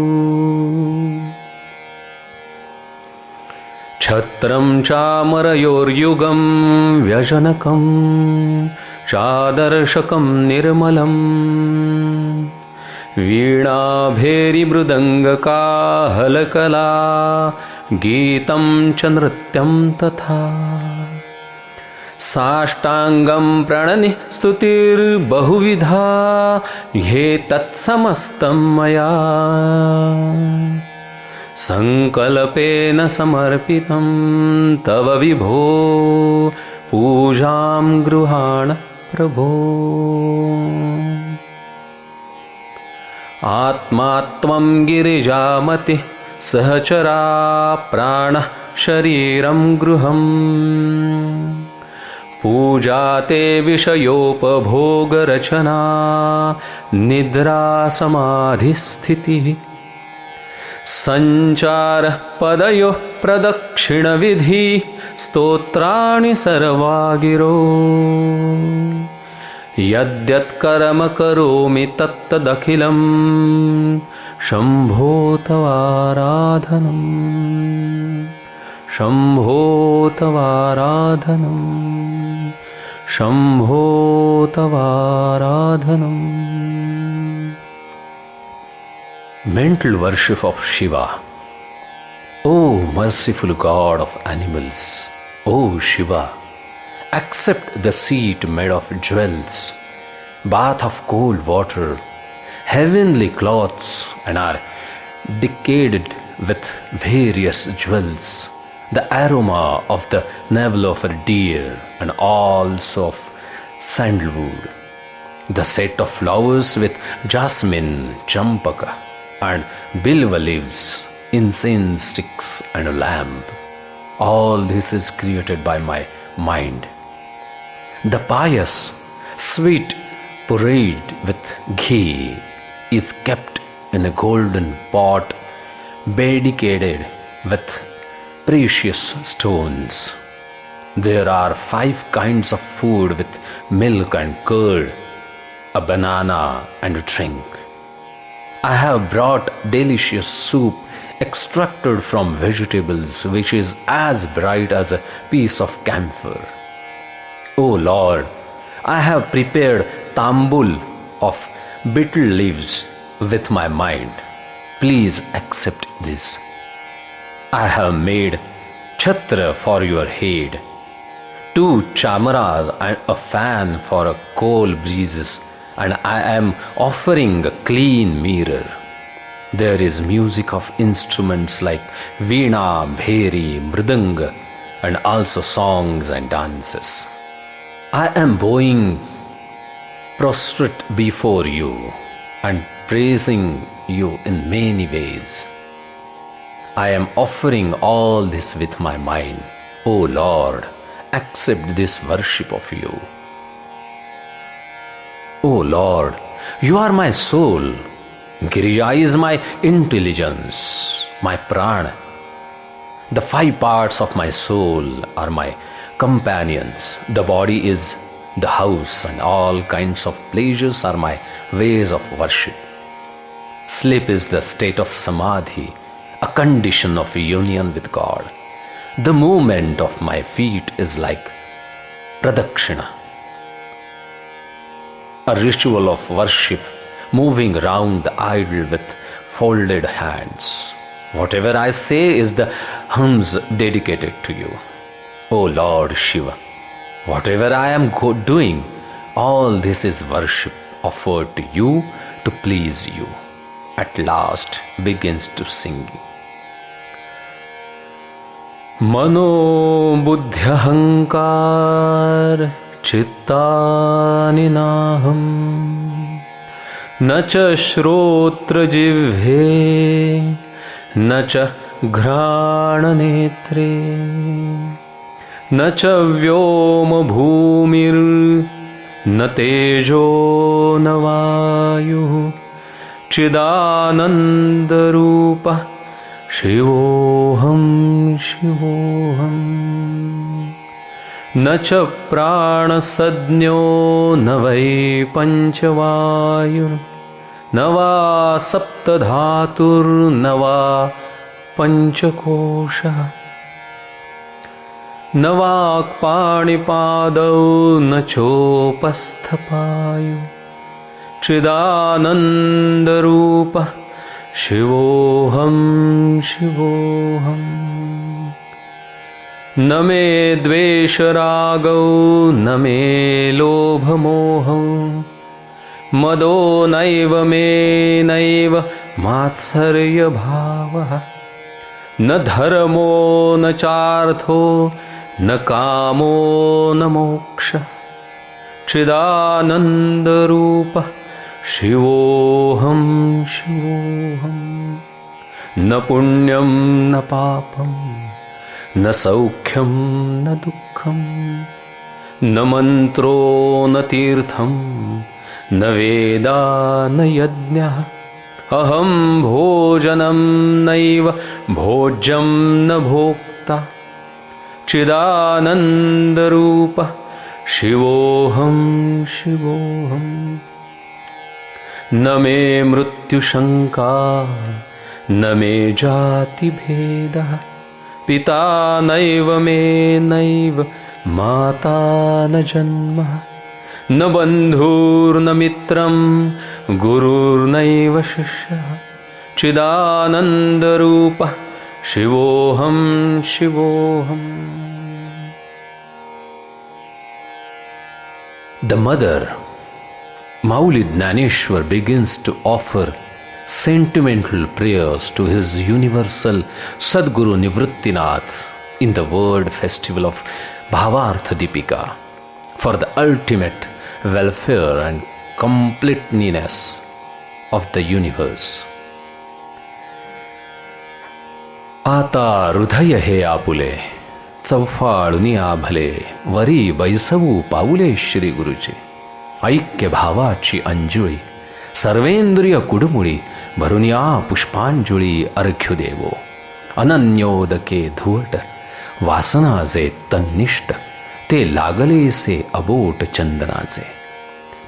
S1: छत्रं चामरयोर्युगं व्यजनकं चादर्शकं निर्मलं वीणाभेरिमृदङ्गकाहलकला गीतं च नृत्यं तथा साष्टाङ्गं प्रणनि स्तुतिर्बहुविधा ह्ये तत्समस्तं मया सङ्कल्पेन समर्पितं तव विभो पूजां गृहाण प्रभो आत्मा त्वं गिरिजामति सहचरा प्राणः शरीरं गृहम् पूजा ते विषयोपभोगरचना निद्रा समाधिस्थितिः सञ्चारः पदयोः प्रदक्षिणविधि स्तोत्राणि सर्वा गिरो यद्यत्कर्म करोमि तत्तदखिलं Shambho तवाराधनम् Shambho तवाराधनम् Shambho तवाराधनम्. Mental worship of Shiva. O merciful God of animals, O Shiva, accept the seat made of jewels, bath of cold water, heavenly cloths, and are decorated with various jewels, the aroma of the navel of a deer, and also of sandalwood, the set of flowers with jasmine, champaka, and bilva leaves, incense sticks, and a lamp. All this is created by my mind. The pious, sweet porridge with ghee is kept in a golden pot dedicated with precious stones. There are 5 kinds of food with milk and curd, a banana and a drink. I have brought delicious soup extracted from vegetables which is as bright as a piece of camphor. O Lord, I have prepared tambul of betel leaves with my mind. Please accept this. I have made chhatra for your head, 2 chamaras and a fan for a cold breezes, and I am offering a clean mirror. There is music of instruments like veena, bheri, mridanga, and also songs and dances. I am bowing prostrate before you and praising you in many ways. I am offering all this with my mind. O Lord, accept this worship of you. O Lord, you are my soul. Girija is my intelligence, my prana. The 5 parts of my soul are my companions. The body is the house, and all kinds of pleasures are my ways of worship. Sleep is the state of samadhi, a condition of union with God. The movement of my feet is like pradakshina, a ritual of worship, moving round the idol with folded hands. Whatever I say is the hymns dedicated to you, O Lord Shiva. Whatever I am doing, all this is worship offered to you to please you. At last begins to sing. Mano buddhyahankar chittani naham nacha shrotra jivhe nacha ghrana netre nacha vyoma bhumir न तेजो न वायुः चिदानन्दरूपः शिवोऽहं शिवोऽहम् न च प्राणसज्ञो न वै पञ्चवायुः न वा सप्तधातुर्न वा पञ्चकोशः न वाक्पाणिपादौ न चोपस्थपायु चिदानन्दरूपः शिवोऽहं शिवोऽहम् न मे द्वेषरागौ न मे लोभमोहौ मदो नैव मे नैव मात्सर्यभावः न धर्मो न चार्थो न कामो न मोक्षः चिदानन्दरूपः शिवोऽहं शिवोऽहम् न पुण्यं न पापं न सौख्यं न दुःखं न मन्त्रो न तीर्थं न वेदा न यज्ञः अहं भोजनं नैव भोज्यं न भोक्ता चिदानन्दरूपः शिवोऽहं शिवोऽहम् न मे मृत्युशङ्का न मे जातिभेदः पिता नैव मे नैव माता न जन्म न बन्धुर्न मित्रं गुरुर्नैव शिष्यः चिदानन्दरूपः शिवोऽहं शिवोऽहम्. The mother, Mauli Dnyaneshwar, begins to offer sentimental prayers to his universal Sadguru Nivrittinath in the word festival of Bhavartha Deepika for the ultimate welfare and completeness of the universe. आता हृदय हे आपुले चौफाळुनी आभले वरी बैसवू पाऊले श्री गुरुचे ऐक्य भावाची अंजुळी सर्वेंद्रिय कुडमुळी भरून या पुष्पांजुळी अर्घ्य देवो अनन्योदके धुवट वासना जे तन्निष्ठ ते लागलेसे अबोट चंदनाचे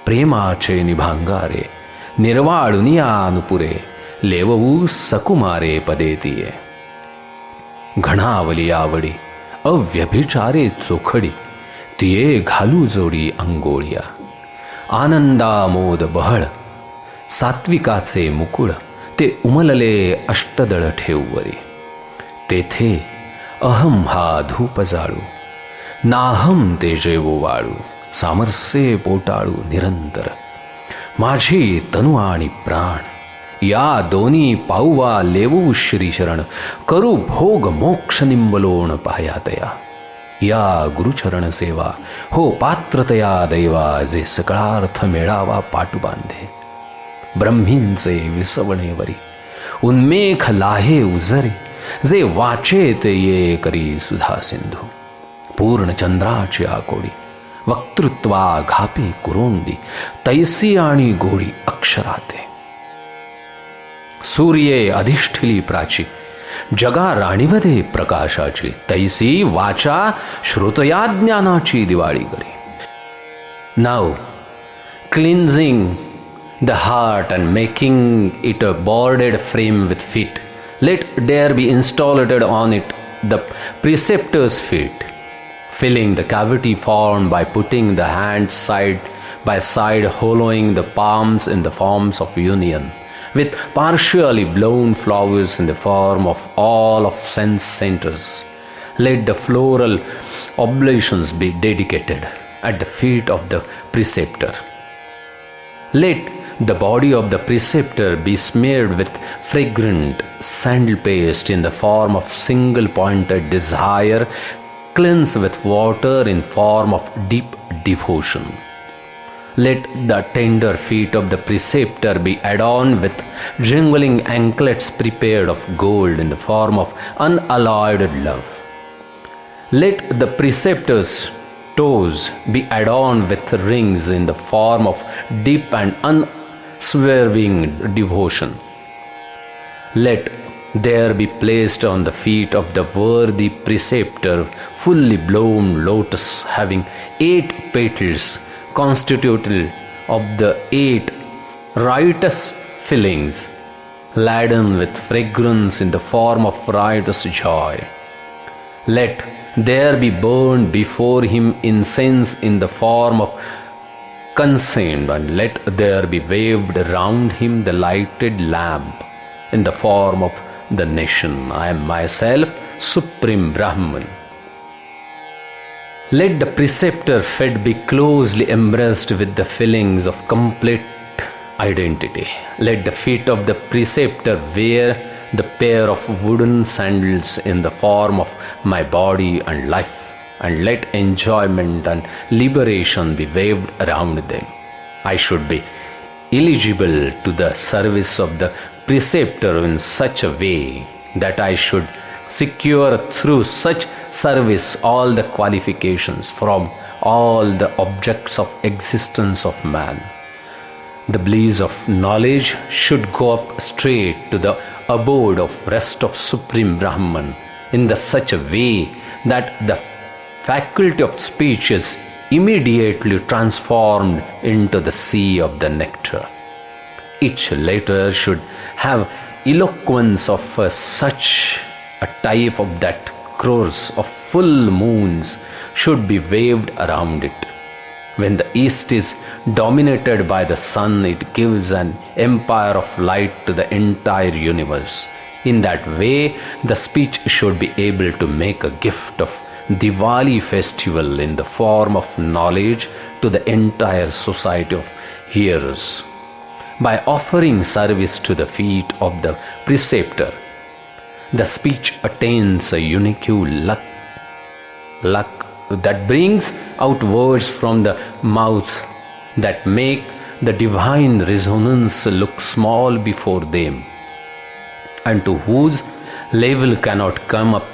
S1: प्रेमाचे निभांगारे निर्वाळुनी अनुपुरे लेववू सकुमारे पदेतीये घणावली आवडी अव्यभिचारे चोखडी तिये घालू जोडी अंगोळिया आनंदामोद बहळ सात्विकाचे मुकुळ ते उमलले अष्टदळ ठेववरी तेथे अहम हा धूप जाळू नाहम ते जेवो वाळू सामरसे पोटाळू निरंतर माझी तनु आणि प्राण या दोन्ही पाऊवा लेवू श्री शरण करू भोग मोक्ष निंबलोण पायातया या गुरुचरण सेवा हो पात्रतया दैवा जे सकळार्थ मेळावा पाटू बांधे ब्रह्मींचे विसवणेवरी उन्मेख लाहे उजरे जे वाचेत ये करी सुधा सिंधू पूर्ण चंद्राची आकोडी वक्तृत्वा घापे कुरोंडी तैसी आणि गोडी अक्षराते सूर्ये अधिष्ठिली प्राची जगा राणीवदे प्रकाशाची तैसी वाचा श्रुतया ज्ञानाची दिवाळी करी. Now cleansing the heart and making it a boarded frame with feet Let there be installed on it the preceptor's feet, filling the cavity formed by putting the hands side by side, hollowing the palms in the forms of union, with partially blown flowers in the form of all of sense centers. Let the floral oblations be dedicated at the feet of the preceptor. Let the body of the preceptor be smeared with fragrant sandal paste in the form of single-pointed desire, cleansed with water in form of deep devotion. Let the tender feet of the preceptor be adorned with jingling anklets prepared of gold in the form of unalloyed love. Let the preceptor's toes be adorned with rings in the form of deep and unswerving devotion. Let there be placed on the feet of the worthy preceptor fully blown lotus having 8 petals, constituted of the 8 riotous fillings, laden with fragrance in the form of riotous joy. Let there be burned before him incense in the form of consent, and let there be waved round him the lighted lamp in the form of the nation. I am myself Supreme Brahman. Let the preceptor feet be closely embraced with the feelings of complete identity. Let the feet of the preceptor wear the pair of wooden sandals in the form of my body and life, and let enjoyment and liberation be waved around them. I should be eligible to the service of the preceptor in such a way that I should secure through such service all the qualifications from all the objects of existence of man. The bliss of knowledge should go up straight to the abode of rest of Supreme Brahman in the such a way that the faculty of speech is immediately transformed into the sea of the nectar. Each letter should have eloquence of such a type of that crores of full moons should be waved around it. When the east is dominated by the sun, it gives an empire of light to the entire universe. In that way, the speech should be able to make a gift of Diwali festival in the form of knowledge to the entire society of hearers. By offering service to the feet of the preceptor, the speech attains a unique luck that brings out words from the mouth that make the divine resonance look small before them, and to whose level cannot come up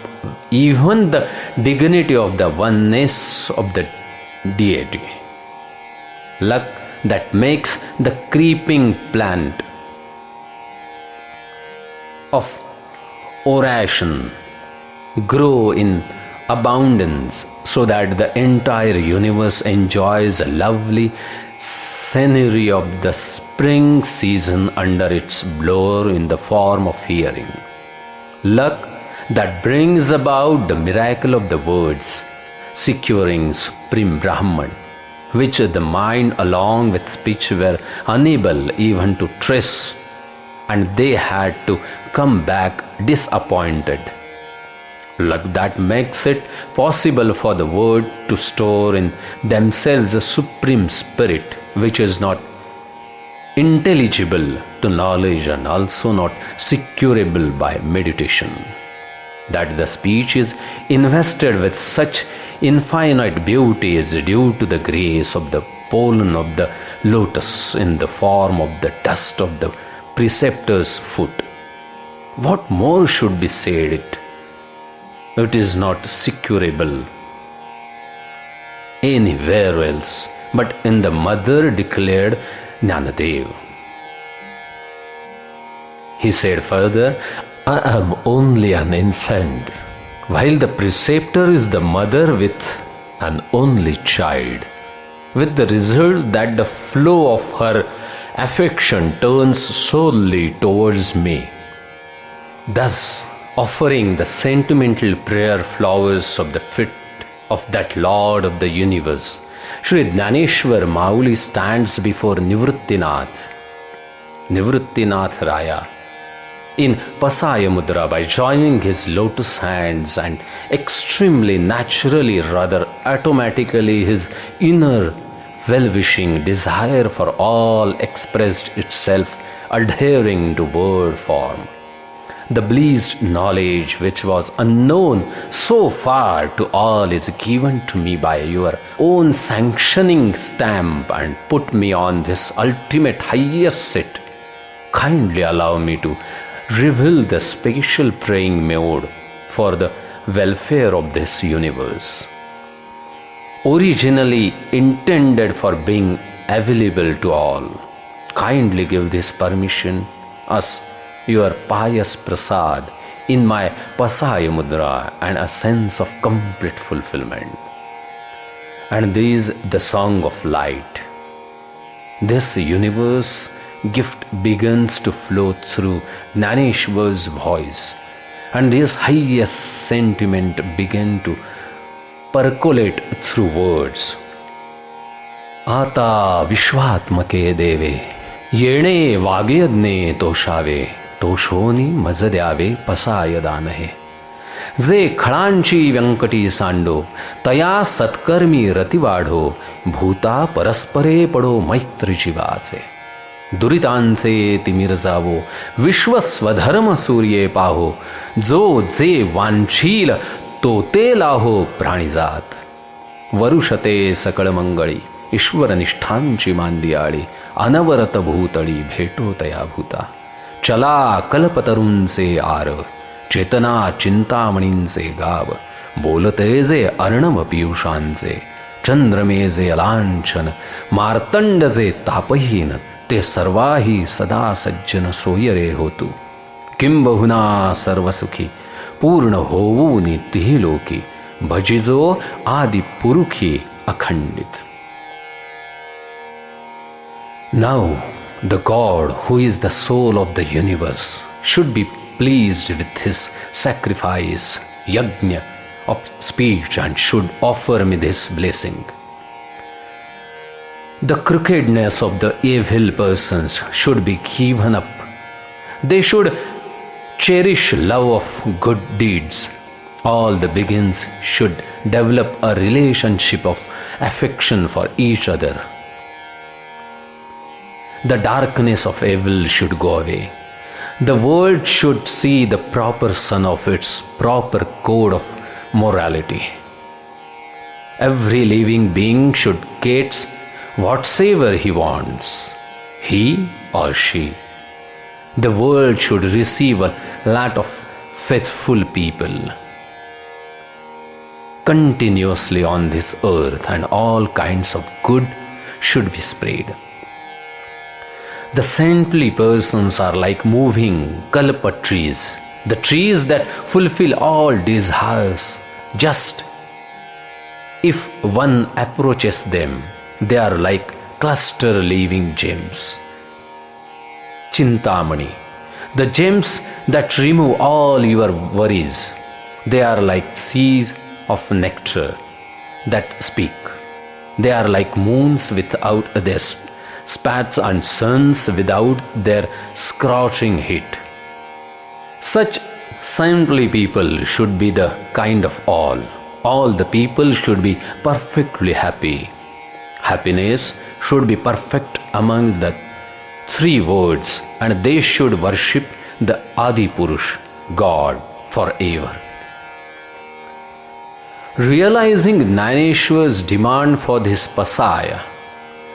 S1: even the dignity of the oneness of the deity. Luck that makes the creeping plant of oration grow in abundance, so that the entire universe enjoys a lovely scenery of the spring season under its blower in the form of hearing. Luck that brings about the miracle of the words, securing Supreme Brahman, which the mind along with speech were unable even to trace, and they had to come back disappointed. Luck that makes it possible for the word to store in themselves a supreme spirit which is not intelligible to knowledge and also not securable by meditation. That the speech is invested with such infinite beauty is due to the grace of the pollen of the lotus in the form of the dust of the preceptor's foot. What more should be said? It is not securable anywhere else but in the mother declared Jnanadev. He said further, I am only an infant, while the preceptor is the mother with an only child, with the result that the flow of her affection turns solely towards me. Thus, offering the sentimental prayer flowers of the feet of that Lord of the universe, Sri Dnyaneshwar Mauli stands before Nivrittinath Raya in Pasaya Mudra by joining his lotus hands, and extremely naturally, rather automatically, his inner well-wishing desire for all expressed itself, adhering to word form. The blessed knowledge which was unknown so far to all is given to me by your own sanctioning stamp and put me on this ultimate highest seat. Kindly allow me to reveal the special praying mode for the welfare of this universe, originally intended for being available to all. Kindly give this permission, us, your pious prasad, in my Pasaya Mudra, and a sense of complete fulfillment. And this the song of light. This universe gift begins to flow through Dnyaneshwar's voice, and this highest sentiment began to percolate through words. आता विश्वात्मके देवे, येणे वागयज्ञे तोषावे, तोषोनी मज द्यावे पसाय दान हे. जे खळांची व्यंकटी सांडो, तया सत्कर्मी रती वाढो, भूता परस्परे पडो मैत्रीची वाचे. दुरितांचे तिमिर जावो, विश्व स्वधर्म सूर्ये पाहो, जो जे वांछील तो ते लाहो प्राणीजात. वरुषते सकळ मंगळी, ईश्वर निष्ठांची मांदियाळी, अनवरत भूतळी भेटो तया भूता. चला कल्पतरूंचे आर, चेतना चिंतामणींचे गाव, बोलते जे अर्णव पियुषांचे, चंद्रमे जे अलांछन, मार्तंड जे तापहीन, ते सर्वाही सदा सज्जन सोयरे होतु. किंबहुना सर्वसुखी पूर्ण होवूनी तिही लोकी, भजिजो आदि पुरुखी अखंडित. Now, the God, who is the soul of the universe, should be pleased with his sacrifice, yajna of speech, and should offer me this blessing. The crookedness of the evil persons should be given up. They should cherish love of good deeds. All the beings should develop a relationship of affection for each other. The darkness of evil should go away. The world should see the proper sun of its proper code of morality. Every living being should get whatsoever he wants, he or she. The world should receive a lot of faithful people continuously on this earth, and all kinds of good should be spread. The saintly persons are like moving kalpa trees, the trees that fulfill all desires. Just if one approaches them, they are like cluster living gems. Chintamani, the gems that remove all your worries. They are like seas of nectar that speak. They are like moons without their spats and suns without their scorching heat. Such saintly people should be the kind of all. All the people should be perfectly happy. Happiness should be perfect among the three words, and they should worship the Adi Purush, God, forever. Realizing Dnyaneshwar's demand for this pasaya,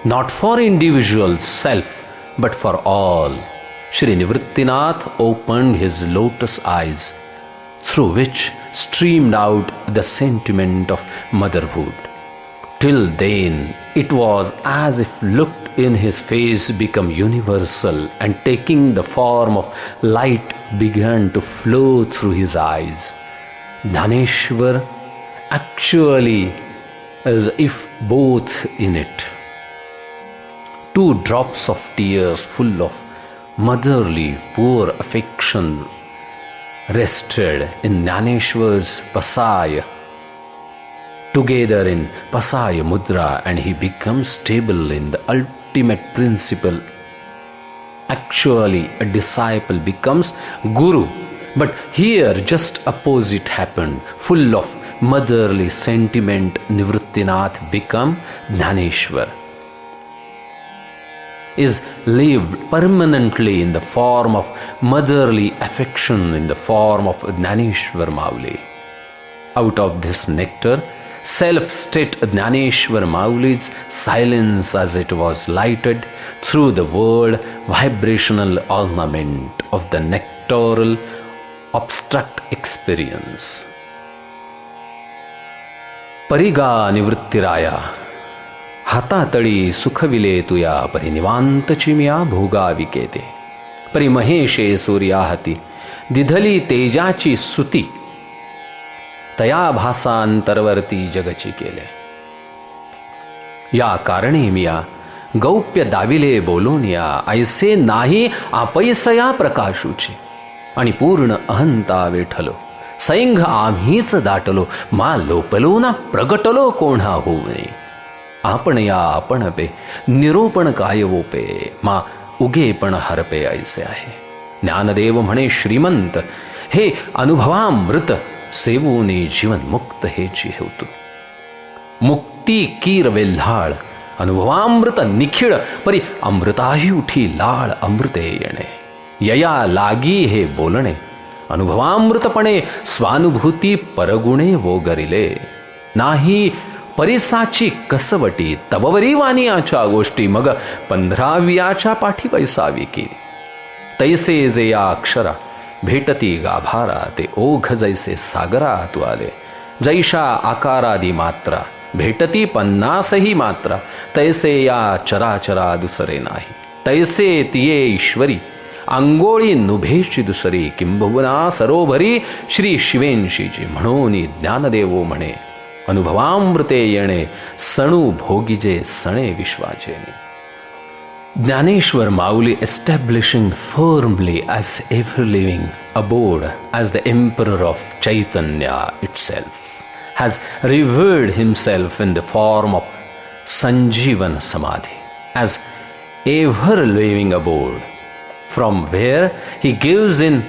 S1: not for individual self, but for all, Shri Nivrittinath opened his lotus eyes, through which streamed out the sentiment of motherhood. Till then, it was as if looked in his face become universal, and taking the form of light began to flow through his eyes. Dnyaneshwar actually as if both in it. 2 drops of tears full of motherly poor affection rested in Jnaneshwar's Pasaya, together in Pasaya Mudra, and he becomes stable in the ultimate principle. Actually, a disciple becomes Guru, but here just opposite happened. Full of motherly sentiment, Nivrittinath become Jnaneshwar, is lived permanently in the form of motherly affection, in the form of Jnaneshwar Mauli. Out of this nectar, self-state Jnaneshwar Mauli's silence as it was lighted through the word vibrational ornament of the nectaral abstract experience. परिगा निवृत्तिराया हातातळी सुखविले तुया परिनिवांत चिमिया भोगा विकेते परिमहेशे सूर्याहती दिधली तेजाची सुती तया भासांतरवर्ती जगची केले. या कारणे मिया गौप्य दाविले बोलून या ऐसे नाही आपैसया प्रकाशूचे आणि पूर्ण अहंता वेठलो सैंघ आम्हीच दाटलो मा लोपलो ना प्रगटलो कोणा होऊने आपण या आपण पे निरोपण काय वोपे मा उगेपण हरपे ऐसे आहे. ज्ञानदेव म्हणे श्रीमंत हे अनुभवामृत सेवूने जीवन मुक्त हेची हेतू. मुक्ती कीर वेल्हाळ अनुभवामृत निखिळ परी अमृताही उठी लाळ अमृते येणे. यया लागी हे बोलणे अनुभवामृतपणे स्वानुभूती परगुणे वोगरिले नाही परिसाची कसवटी तबवरी वानियाच्या गोष्टी मग 15व्याच्या पाठी पैसा विकी. तैसे जे या अक्षरा भेटती गाभारा ते ओघ जैसे सागरा तू आले. जैशा आकारादी मात्रा भेटती 50ही मात्रा तैसे या चराचरा दुसरे नाही. तैसे तिये ईश्वरी अंगोळी नुभेची दुसरी किंबहुना सरोभरी श्री शिवेंशीची. म्हणून ज्ञानदेवो म्हणे अनुभवामृते येणे सणू भोगिजे सणे विश्वाचे. Jnaneshwar Mauli, establishing firmly as ever living abode as the emperor of Chaitanya itself, has revered himself in the form of Sanjeevan Samadhi as ever living abode, from where he gives in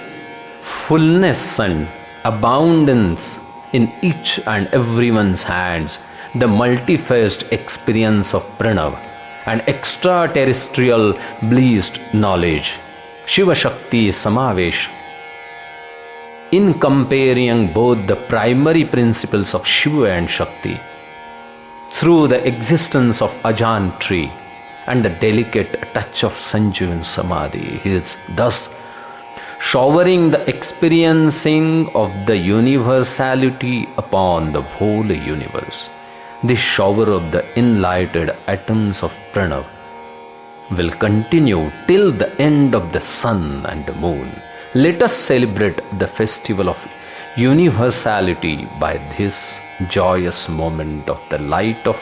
S1: fullness and abundance in each and everyone's hands the multi-faced experience of Pranav and extraterrestrial blissed knowledge, Shiva Shakti Samavesh, in comparing both the primary principles of Shiva and Shakti through the existence of Ajan tree and the delicate touch of Sanjeevan Samadhi. He is thus showering the experiencing of the universality upon the whole universe. This shower of the enlightened atoms of Pranav will continue till the end of the sun and the moon. Let us celebrate the festival of universality by this joyous moment of the light of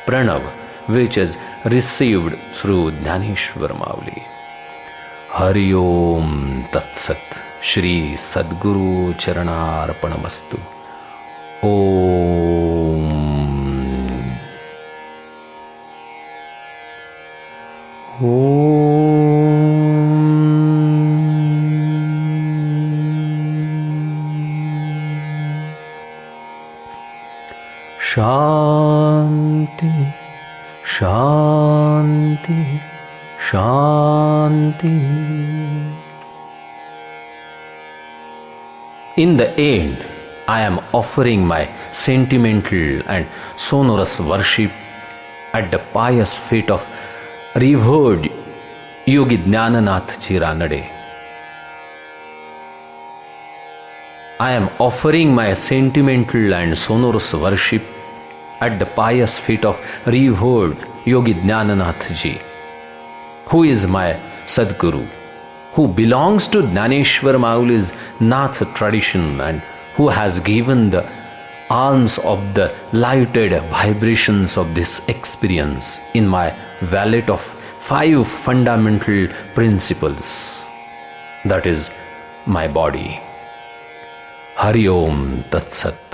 S1: Pranav, which is received through Jnaneshwar Mauli. Hari Om Tat Sat. Shri Sadguru Charanarpanamastu. Om. Shanti, Shanti, Shanti. In the end, I am offering my sentimental and sonorous worship at the pious feet of revered Yogi Jnananath Ji Ranade. I am offering my sentimental and sonorous worship at the pious feet of revered Yogi Jnananath Ji, who is my Sadguru, who belongs to Jnaneshwar Mauli's Nath tradition and who has given the alms of the lighted vibrations of this experience in my wallet of 5 fundamental principles, that is, my body, Hari ओम तत्सत.